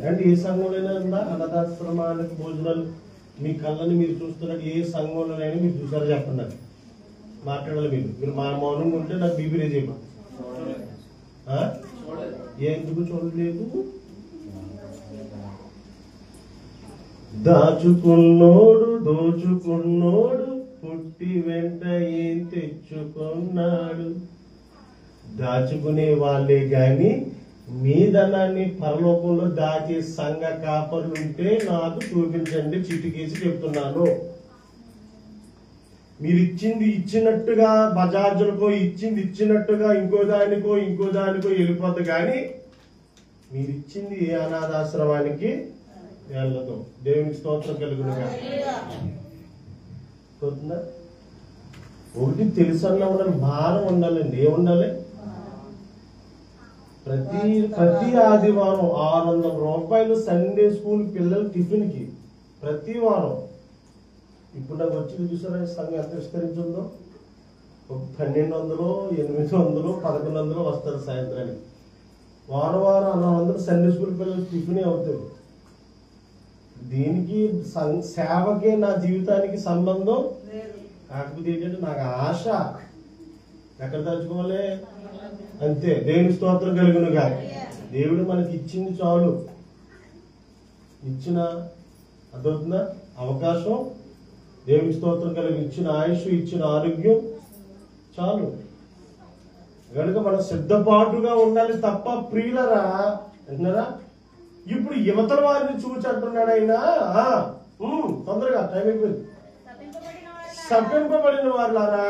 అంటే ఏ సంఘంలో ఉందా అనాథాశ్రమానికి భోజనాలు? మీ కళ్ళని మీరు చూస్తున్నట్టు ఏ సంఘంలోనైనా మీరు చూసారో చెప్పండి. మాట్లాడాలి మీరు మా మౌనంగా ఉంటే నాకు బీపీ రేజ్ అయిపో. ఎందుకు చూడలేదు? దాచుకున్నోడు దోచుకున్నోడు పుట్టి వెంట ఏం తెచ్చుకున్నాడు. దాచుకునే వాళ్ళే గాని మీ ధనాన్ని పరలోకంలో దాచే సంఘ కాపర్లు ఉంటే నాకు చూపించండి, చిటికేసి చెప్తున్నాను. మీరు ఇచ్చింది ఇచ్చినట్టుగా బజార్జులకో ఇచ్చింది ఇచ్చినట్టుగా ఇంకో దానికో వెళ్ళిపోద్దు, కానీ మీరు ఇచ్చింది ఏ అనాథాశ్రమానికి వెళ్ళదు. దేవునికి స్తోత్రం కలుగునుగా. ఒకటి తెలుసన్నా ఉండాలి, భారం ఉండాలండి. ఏముండాలి? ప్రతి ఆదివారం 600 రూపాయలు సండే స్కూల్ పిల్లల టిఫిన్ కి ప్రతి వారం. ఇప్పుడు నాకు వచ్చి చూసారా సంఘం ఎంత విస్తరించిందో. 1200, 800, 1100 వస్తారు సాయంత్రానికి. వారం 400 సండే స్కూల్ పిల్లలు టిఫినే అవుతుంది. దీనికి సేవకే నా జీవితానికి సంబంధం కాకపోతే ఏంటంటే నాకు ఆశ ఎక్కడ దాచుకోవాలి అంతే. దేవుని స్తోత్రం కలుగునుగా. దేవుడు మనకి ఇచ్చింది చాలు. ఇచ్చిన అదవుతుందా అవకాశం, దేవుని స్తోత్రం కలిగి ఇచ్చిన ఆయుష్, ఇచ్చిన ఆరోగ్యం చాలు. కనుక మనం సిద్ధపాటుగా ఉండాలి తప్ప ప్రియులరా అంటున్నారా. ఇప్పుడు యువతల వారిని చూచి అంటున్నాడు ఆయన, తొందరగా టైం అయిపోయింది. శపింపబడిన వాళ్ళారా,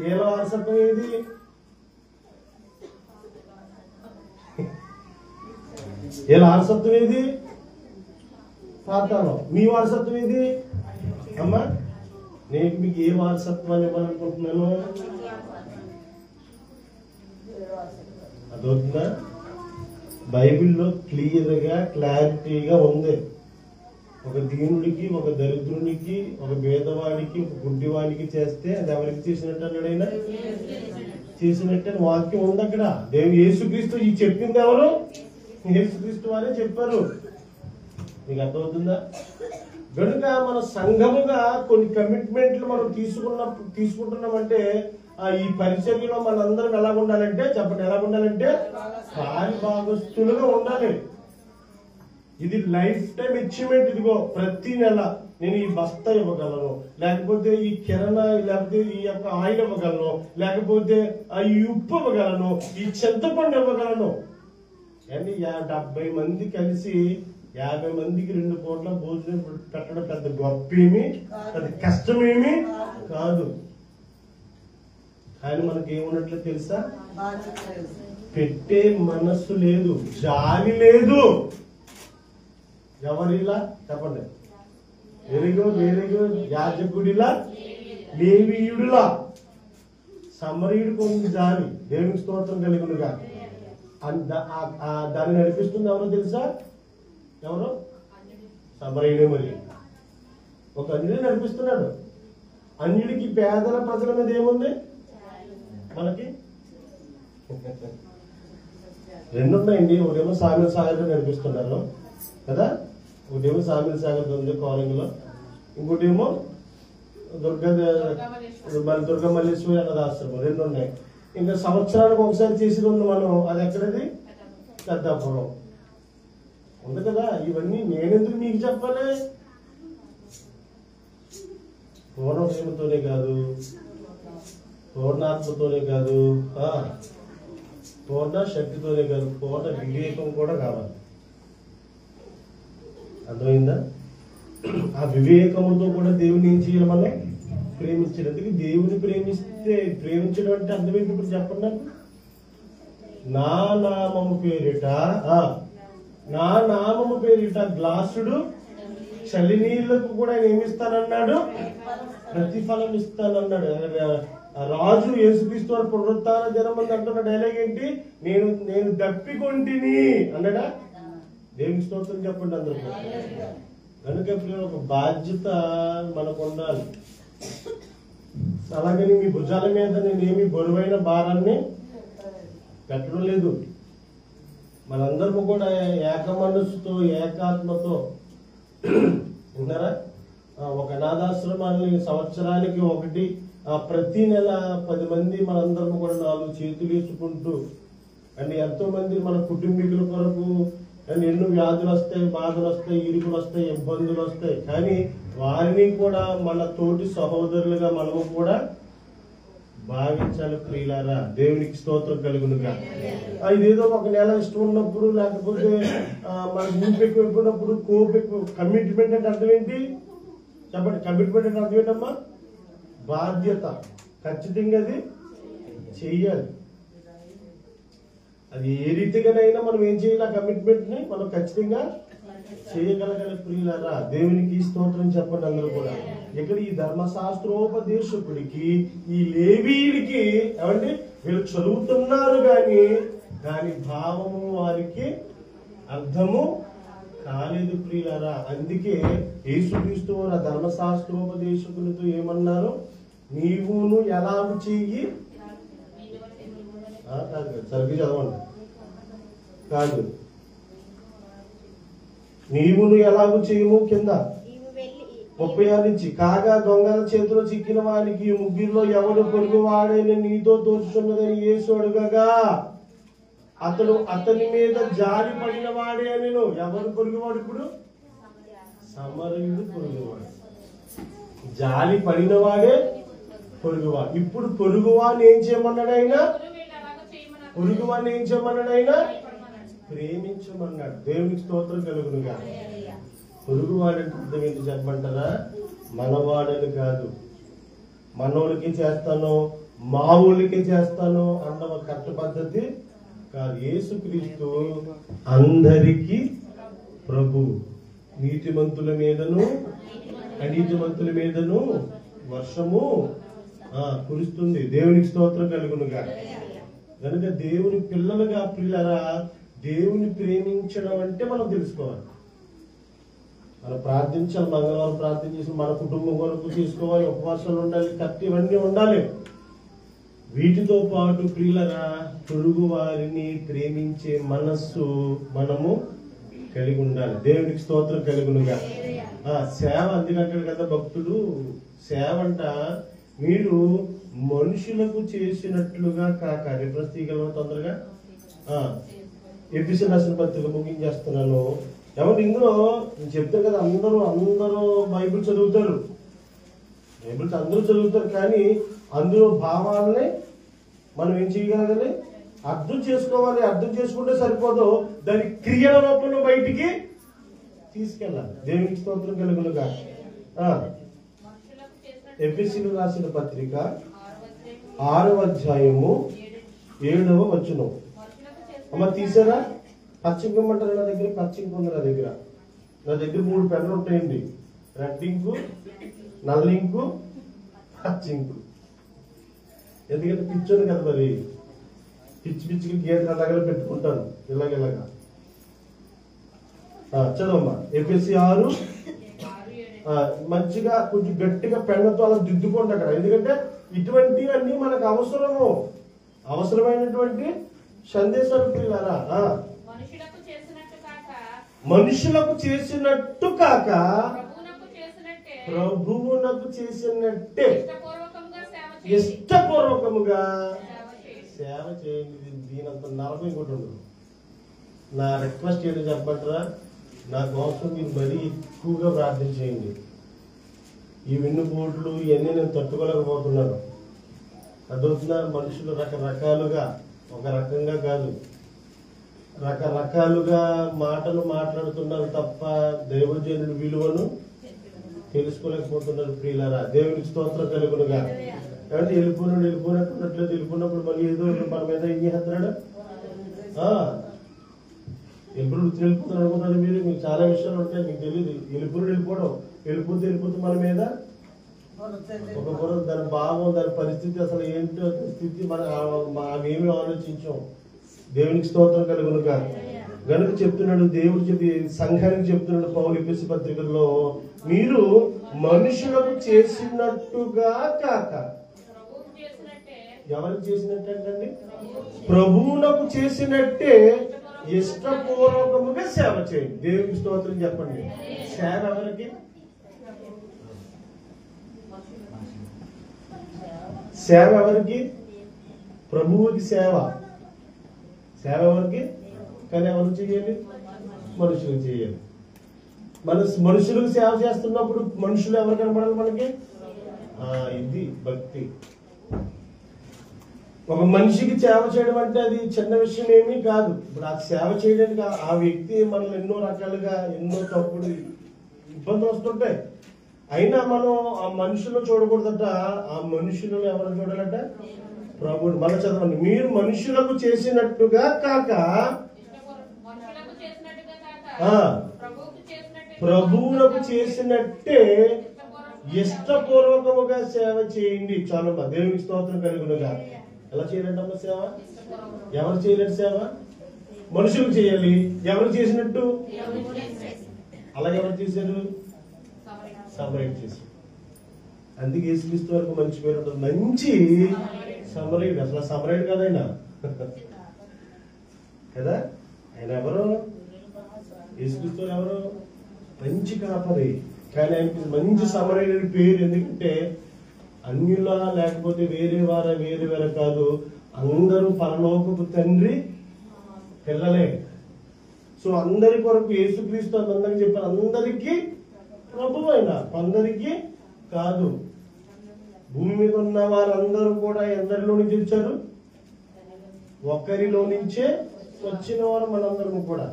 ఏ వారసత్వం ఏది? ఏ వారసత్వం ఏది? పాతాళం. మీ వారసత్వం ఏది అమ్మా? నేను మీకు ఏ వారసత్వాన్ని ఇవ్వాలనుకుంటున్నాను? అదవుతుందా? బైబిల్లో క్లారిటీగా ఉంది. ఒక దీనుడికి, ఒక దరిద్రునికి, ఒక భేదవాడికి, ఒక గుడ్డివాడికి చేస్తే అది ఎవరికి చేసినట్టు అన్నాడు ఆయన? చేసినట్టు వాక్యం ఉంది అక్కడ. దేవుడు యేసుక్రీస్తు ఈ చెప్పింది ఎవరు? యేసుక్రీస్తు వారే చెప్పారు. మీకు అర్థమవుతుందా? కనుక మన సంఘముగా కొన్ని కమిట్మెంట్లు మనం తీసుకుంటున్నామంటే ఈ పరిచర్యలో మనందరం ఎలా ఉండాలంటే చెప్పండి, ఎలా ఉండాలంటే పారిభాగస్తులుగా ఉండాలి. ఇది లైఫ్ టైం అచీవ్మెంట్. ఇదిగో ప్రతి నెల నేను ఈ బస్తా ఇవ్వగలను, లేకపోతే ఈ కిరణ, లేకపోతే ఈ యొక్క ఆయిల్ ఇవ్వగలను, లేకపోతే ఈ ఉప్పు ఇవ్వగలను, ఈ చింతపండు ఇవ్వగలను. కానీ 70 మంది కలిసి 50 మందికి 2 పూట్ల భోజనం పెట్టడం పెద్ద గొప్పేమి, పెద్ద కష్టమేమి కాదు. కానీ మనకి ఏమున్నట్లు తెలుసా? పెట్టే మనస్సు లేదు, జాలి లేదు. ఎవరిలా చెప్పండి? వేరేగో యాజకుడిలా, లేవీయుడిలా. సమరయుడు కొంచెం జాలి. దేవునికి స్తోత్రం కలుగునుగా. దాన్ని నడిపిస్తుంది ఎవరో తెలుసా? ఎవరు? సమరయుడే. మరి ఒక అన్యుడే నడిపిస్తున్నాడు. అన్యుడికి పేదల ప్రజల మీద ఏముంది? మనకి 2 ఉన్నాయండి. ఒకటేమో సామిల్ సాగర్ నడిపిస్తున్నారు కదా, ఒకటేమో సామిల్ సాగర్ ఉంది కాలింగ్ లో, ఇంకోటేమో దుర్గమల్లేశ్వరి అన్నది ఆశ్రమం. 2 ఉన్నాయి. ఇంకా సంవత్సరానికి ఒకసారి చేసేది ఉంది మనం. అది ఎక్కడది? పెద్దాపురం ఉంది కదా. ఇవన్నీ నేనెందుకు మీకు చెప్పాలి? పూర్ణప్రేమతోనే కాదు, పూర్ణాత్మతోనే కాదు, పూర్ణ శక్తితోనే కాదు, పూర్ణ వివేకం కూడా కావాలి. అర్థమైందా? ఆ వివేకముతో కూడా దేవుని ఏం చేయాలి? మనం ప్రేమించినందుకు. దేవుని ప్రేమించడం అంటే అర్థమైంది. ఇప్పుడు చెప్పండి. నా నామము పేరిట గ్లాసుడు చలి నీళ్లకు కూడా ఏమిస్తానన్నాడు? ప్రతిఫలం ఇస్తానన్నాడు. రాజు యేసుక్రీస్తు వారు పునరుత్థాన దినమందు అంటున్న డైలాగ్ ఏంటి? నేను దప్పికొంటిని అన్నాడా? దేవుని స్తోత్రం చెప్పండి అందరూ. కనుక ఒక బాధ్యత మనకు ఉండాలి. అలాగని మీ భుజాల మీద నేనేమి బరువైన భారాన్ని పెట్టడం లేదు. మనందరము కూడా ఏక మనస్సుతో, ఏకాత్మతో ఉన్నారా? ఒక అనాథాశ్రమాన్ని సంవత్సరానికి ఒకటి, ప్రతి నెల 10 మంది మనందరం కూడా 4 చేతులు వేసుకుంటూ అండ్ ఎంతో మంది మన కుటుంబీకుల కొరకు అండ్ ఎన్నో వ్యాధులు వస్తాయి, బాధలు వస్తాయి, ఇరుకులు వస్తాయి, ఇబ్బందులు వస్తాయి. కానీ వారిని కూడా మన తోటి సహోదరులుగా మనము కూడా భావించాలి ప్రియులారా. దేవునికి స్తోత్రం కలుగునుగా. ఇదేదో ఒక నెల ఇష్టం ఉన్నప్పుడు, లేకపోతే మన ఊపి ఎక్కువైపోయినప్పుడు కోపం ఎక్కువ. కమిట్మెంట్ అంటే అర్థం ఏంటి చెప్పండి? కమిట్మెంట్ అంటే అర్థం ఏంటమ్మా? బాధ్యత. ఖచ్చితంగా అది చెయ్యాలి. అది ఏ రీతిగానైనా మనం ఏం చేయాలి? ఆ కమిట్మెంట్ ని మనం ఖచ్చితంగా చేయగలగాలి ప్రియులారా. దేవునికి స్తోత్రం చెప్పండి అందరూ కూడా. ఇక్కడ ఈ ధర్మశాస్త్రోపదేశకుడికి, ఈ లేవీయుడికి ఏమండి వీళ్ళు చదువుతున్నారు కానీ భావము వారికి అర్థము కాలేదు ప్రియులారా. అందుకే యేసుక్రీస్తు వారు ధర్మశాస్త్రోపదేశకులతో ఏమన్నారు? నీవును ఎలాగ చెయ్యి, సరిగ్గా చదవండి, కాదు, నీవును ఎలాగూ చేయము కింద 36 నుంచి, కాగా దొంగల చేతిలో చిక్కిన వానికి ఈ ముగ్గురిలో ఎవడు పొరుగువాడని నీతో తోచుచున్నదని యేసు అడుగగా అతడు అతని మీద జాలి పడిన వాడే అని. ఎవరు పొరుగువాడు? ఇప్పుడు సమరయుడు పొరుగువాడు. జాలి పడిన వాడే పొరుగువాడు. ఇప్పుడు పొరుగువాడిని ఏం చేయమన్నాడు ఆయన? పొరుగువాడిని ఏం చేయమన్నాడు ఆయన? ప్రేమించమన్నాడు. దేవునికి స్తోత్రం కలుగునుగా. పొరుగువాడంటే అర్థం ఏంటి చెప్పమంటారా? మనవాడని కాదు, మనోళ్ళకి చేస్తాను, మా ఊళ్ళకి చేస్తాను అన్న ఒక కట్ట పద్ధతి కాదు. యేసుక్రీస్తు అందరికీ ప్రభు. నీతిమంతుల మీదను అనీతిమంతుల మీదను వర్షము కురుస్తుంది. దేవునికి స్తోత్రం కలుగునుగా. కనుక దేవుని పిల్లలుగా ప్రియులారా, దేవుని ప్రేమించడం అంటే మనం తెలుసుకోవాలి. మనం ప్రార్థించాలి, మంగళవారం ప్రార్థన చేసి మన కుటుంబం కొరకు తీసుకోవాలి, ఉపవాసాలు ఉండాలి, కత్తి ఇవన్నీ ఉండాలి. వీటితో పాటు ప్రియులరా పొరుగు వారిని ప్రేమించే మనస్సు మనము కలిగి ఉండాలి. దేవునికి స్తోత్రం కలుగునుగా. సేవ అందుకంటాడు కదా భక్తుడు, సేవ అంట మీరు మనుషులకు చేసినట్లుగా కాక. రిఫరెన్స్ తీయగలరు తొందరగా? ఎఫెసీయులకు రాసిన పత్రిక ముగించేస్తున్నాను. ఎవరు ఇందులో నేను చెప్తాను కదా, అందరూ బైబిల్ చదువుతారు, అందరూ చదువుతారు, కానీ అందులో భావాలని మనం ఏం చేయగలగాలి? అర్థం చేసుకోవాలి. అర్థం చేసుకుంటే సరిపోదు, దాని క్రియల రూపంలో బయటికి తీసుకెళ్ళాలి. దేవునికి స్తోత్రం కలుగునుగా. ఎఫెసీయులకు రాసిన పత్రిక 6వ అధ్యాయము 7వ వచనం. అమ్మ తీసారా? పచ్చింకు ఇమ్మంటారు నా దగ్గర? పచ్చింకు ఉంది నా దగ్గర. 3 పెన్నులు ఉంటాయండి, రెడ్ ఇంకు, నల్ల ఇంకు, పచ్చింకు. ఎందుకంటే పిచ్చోని కదా, మరి పిచ్చికి గీతలు అలాగే పెట్టుకుంటాను ఇలాగ. చదవమ్మా. ఎఫెసీ 6 మంచిగా కొంచెం గట్టిగా పెన్నుతో అలా దిద్దుకోండి అక్కడ. ఎందుకంటే ఇటువంటివన్నీ మనకు అవసరమైనటువంటి సందేశాలు పిల్లరా. మనుషులకు చేసినట్టు కాక ప్రభువునకు చేసినట్టే ఇష్టపూర్వకముగా సేవ చేయండి. దీనంత నరకం ఇంకోటి ఉండదు. నా రిక్వెస్ట్ ఏంటో చెప్పమంటారా? నా కోసం మీరు మరీ ఎక్కువగా ప్రార్థన చేయండి. ఈ వెన్నుపోట్లు ఇవన్నీ నేను తట్టుకోలేకపోతున్నాను. అదవుతున్నా మనుషులు రకరకాలుగా, ఒక రకంగా కాదు, రకరకాలుగా మాటలు మాట్లాడుతున్నారు తప్ప దైవజనుడి విలువను తెలుసుకోలేకపోతున్నారు ప్రియులారా. దేవునికి స్తోత్రం కలుగునుగా. కాబట్టి వెళ్ళిపోయినట్లేదు. వెళ్ళిపోయినప్పుడు మళ్ళీ ఏదో మన మీద ఏం చేస్తున్నాడు? ఎప్పుడు వెళ్ళిపోతారు అనుకుంటారు మీరు. మీకు చాలా విషయాలు ఉంటాయి, మీకు తెలియదు. వెళ్ళిపోతే మన మీద ఒక పొర దాని భావం, దాని పరిస్థితి అసలు ఏంటో స్థితి మేమేమి ఆలోచించాం. దేవునికి స్తోత్రం కలుగునుగా. గనుక చెప్తున్నాడు దేవుడు, సంఘానికి చెప్తున్నాడు పౌలు ఎఫెసీ పత్రికల్లో, మీరు మనుషులకు చేసినట్టుగా కాక. ఎవరికి చేసినట్టండి? ప్రభువునకు చేసినట్టే ఇష్టపూర్వకముగా సేవ చేయండి. దేవునికి స్తోత్రం చెప్పండి. సేవ ఎవరికి? సేవ ఎవరికి? ప్రభువుకి సేవ సేవ ఎవరికి? కానీ ఎవరు చేయాలి? మనుషులకు చేయాలి. మనుషులకు సేవ చేస్తున్నప్పుడు మనుషులు ఎవరు కనపడాలి మనకి? ఇది భక్తి. ఒక మనిషికి సేవ చేయడం అంటే అది చిన్న విషయం ఏమీ కాదు. ఇప్పుడు ఆ సేవ చేయడానికి ఆ వ్యక్తి మనల్ని ఎన్నో రకాలుగా ఎన్నో తప్పుడు ఇబ్బందులు వస్తుంటాయి. అయినా మనం ఆ మనుషులను చూడకూడదట. ఆ మనుషులను ఎవరు చూడాలట? ప్రభువుని. మళ్ళీ చదవండి. మీరు మనుషులకు చేసినట్టుగా కాక ప్రభువులకు చేసినట్టే ఇష్టపూర్వకముగా సేవ చేయండి. చాలమ్మా, దేవునికి స్తోత్రం కలుగునుగా. ఎలా చేయాలంటమ్మా సేవ? ఎవరు చేయలేరు సేవ? మనుషులకు చేయాలి. ఎవరు చేసినట్టు? అలాగే ఎవరు చేశారు? సమరయుడు చేశారు. అందుకే యేసుక్రీస్తు వరకు మంచి పేరు ఉంటుంది. మంచి సమరయుడు. అసలు సమరయుడు కదా ఆయన కదా. ఆయన ఎవరు? యేసుక్రీస్తు ఎవరు? మంచి కాపరి. కానీ ఆయనకి మంచి సమరయుడి పేరు ఎందుకంటే అన్యుల లేకపోతే వేరే వేరే కాదు, అందరూ పరలోకపు తండ్రి పిల్లలే. సో అందరి కొరకు యేసుక్రీస్తు అందరికి చెప్పారు. అందరికీ ప్రభువు అయిన, కొందరికి కాదు. భూమి మీద ఉన్న వారందరూ కూడా ఎందరిలో నుంచి వచ్చారు? ఒకరిలో నుంచే వచ్చిన వారు మనందరం కూడా.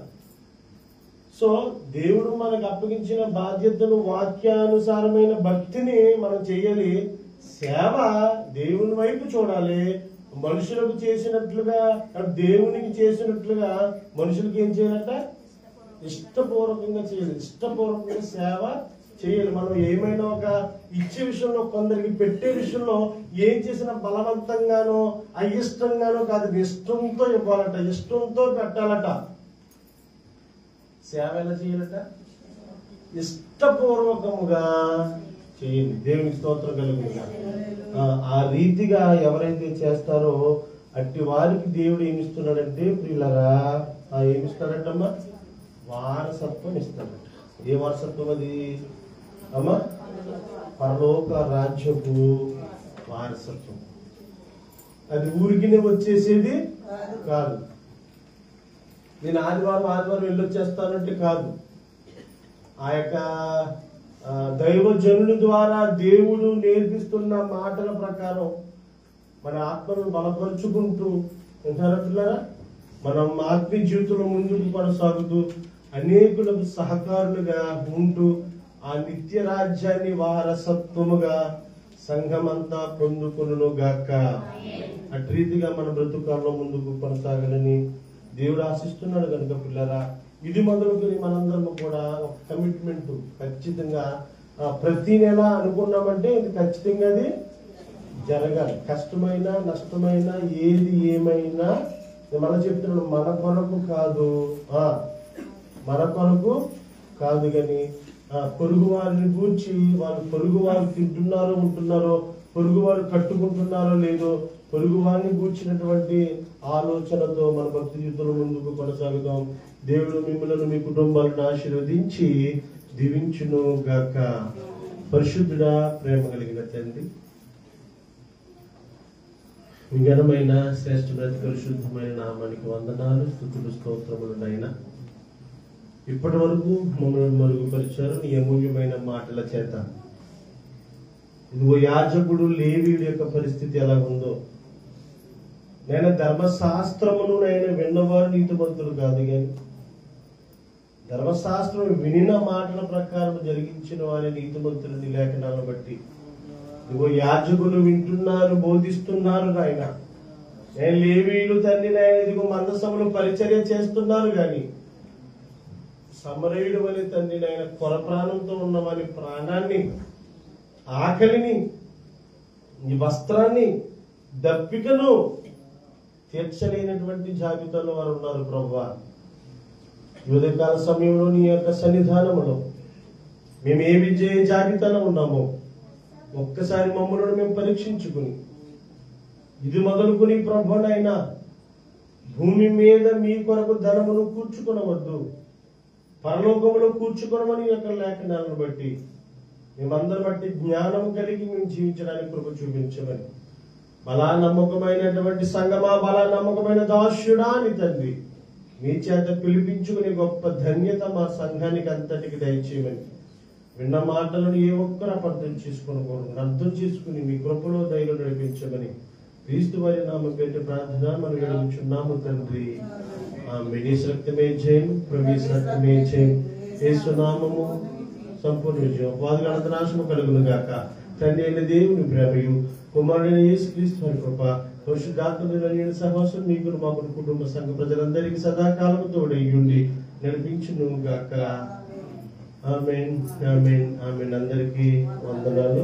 సో దేవుడు మనకు అప్పగించిన బాధ్యతను, వాక్యానుసారమైన భక్తిని మనం చేయాలి. సేవ దేవుని వైపు చూడాలి. మనుషులకు చేసినట్లుగా, దేవునికి చేసినట్లుగా మనుషులకి ఏం చేయాలంట? ఇష్టపూర్వకంగా చేయాలి. ఇష్టపూర్వకంగా సేవ చేయాలి. మనం ఏమైనా ఒక ఇచ్చే విషయంలో, కొందరికి పెట్టే విషయంలో ఏం చేసినా బలవంతంగానో అయిష్టంగానో కాదు, ఇష్టంతో ఇవ్వాలట, ఇష్టంతో పెట్టాలట. సేవ ఎలా చేయాలట? ఇష్టపూర్వకముగా చేయండి. దేవునికి స్తోత్రం కలుగునుగా. ఆ రీతిగా ఎవరైతే చేస్తారో అట్టి వారికి దేవుడు ఏమిస్తున్నాడంటే ప్రియులరా, ఏమిస్తాడంటమ్మా? వారసత్వం ఇస్తాడట. ఏ వారసత్వం అది అమ్మా? పరలోక రాజ్యపు వారసత్వం. అది ఊరికినే వచ్చేసేది కాదు. నేను ఆదివారం వెళ్ళొచ్చేస్తానంటే కాదు. ఆ యొక్క దైవజనుల ద్వారా దేవుడు నేర్పిస్తున్న మాటల ప్రకారం మన ఆత్మను బలపరుచుకుంటూ ఉంటారా, మనం ఆత్మీయ జీవితంలో ముందుకు కొనసాగుతూ అనేకులకు సహకారులుగా ఉంటూ ఆ నిత్య రాజ్యాన్ని వారసత్వముగా సంఘమంతా పొందుకొనును గాక. అటు రీతిగా మన బ్రతుకాల్లో ముందుకు కొనసాగాలని దేవుడు ఆశిస్తున్నాడు. కనుక పిల్లరా, ఇది మొదలుకొని మనందరం కూడా ఒక కమిట్మెంట్ ఖచ్చితంగా ప్రతి నెల అనుకున్నామంటే ఇది ఖచ్చితంగా అది జరగాలి. కష్టమైన నష్టమైన ఏది ఏమైనా మళ్ళీ చెప్తున్నాడు, మన కొరకు కాదు, మన కొరకు కాదు కానీ పొరుగు వారిని గూర్చి, వాళ్ళు పొరుగు వారు తింటున్నారో ఉంటున్నారో, పొరుగు వారు కట్టుకుంటున్నారో లేదో, పొరుగు వారిని గూర్చినటువంటి ఆలోచనతో మన భక్తి జీవితంలో ముందుకు కొనసాగుదాం. దేవుడు మిమ్మల్ని, మీ కుటుంబాలను ఆశీర్వదించి దీవించును గాక. పరిశుద్ధుడా, ప్రేమ కలిగిన తండ్రి, మీ ఘనమైన శ్రేష్టమైన పరిశుద్ధమైన నామానికి వందనాలు, స్తుతులు, స్తోత్రములు. నాయనా, ఇప్పటి వరకు మమ్మల్ని మరుగుపరిచారు నీ అమూల్యమైన మాటల చేత. ఇదిగో యాజకుడు లేవీయుడి యొక్క పరిస్థితి ఎలా ఉందో, నేను ధర్మశాస్త్రమును విన్నవారు నీతిమంతులు కాదు కానీ ధర్మశాస్త్రం వినిన మాటల ప్రకారం జరిగించిన వారి నీతిమంతులని లేఖనాలను బట్టి ఇదిగో యాజకులు వింటున్నారు, బోధిస్తున్నారు నాయన. నేను లేవీయులు తండ్రి నాయన ఇదిగో మందసములు పరిచర్య చేస్తున్నారు కానీ సమరయుడు అని తండ్రి నాయన కొర ప్రాణంతో ఉన్న వారి ప్రాణాన్ని, ఆకలిని, ఈ వస్త్రాన్ని, దప్పికను తీర్చలేనటువంటి జాబితాలో వారు ఉన్నారు. ప్రభువా, ఉదయకాల సమయంలో నీ యొక్క సన్నిధానములో మేము ఏ విజయ జాబితాలో ఉన్నామో ఒక్కసారి మమ్మల్ని మేము పరీక్షించుకుని, ఇది మొదలుకుని ప్రభునైనా భూమి మీద మీ కొరకు ధనమును కూర్చుకొనవద్దు, పరలోకములో కూర్చుకొనమని యొక్క లేఖనాలను బట్టి మేమందరి బట్టి జ్ఞానం కలిగి మేము జీవించడానికి కృప చూపించమని బలా నమ్మకమైనటువంటి సంగమా, బలా నమ్మకమైన దాసుడా అని తండ్రి మీ చేత పిలిపించుకునే గొప్ప ధన్యత మా సంఘానికి అంతటికి దయచేయమని, విన్న మాటలను ఏ ఒక్కరు అర్థం చేసుకోకూడదు, అర్థం చేసుకుని మీ కృపలో ధైర్యం నడిపించమని క్రీస్తు వారి నామం పెట్టి ప్రార్థన మనం గడుపుచున్నాము తండ్రి. ఆమేన్. యేసు రక్తమే జయం, ప్రభు యేసు రక్తమే జయం. యేసు నామము సంపూర్ణ విజయం. అపవాది నాశనము కలుగును గాక. తండ్రి అయిన దేవుని ప్రేమయు, కుమారుడైన యేసుక్రీస్తు వారి కృప, పరిశుద్ధాత్మ సహవాసం మీకు మాకు కుటుంబ సంఘ ప్రజలందరికీ సదాకాలము తోడయ్యుండి నడిపించును గాక. ఆమేన్, ఆమేన్, ఆమేన్. అందరికీ వందనాలు.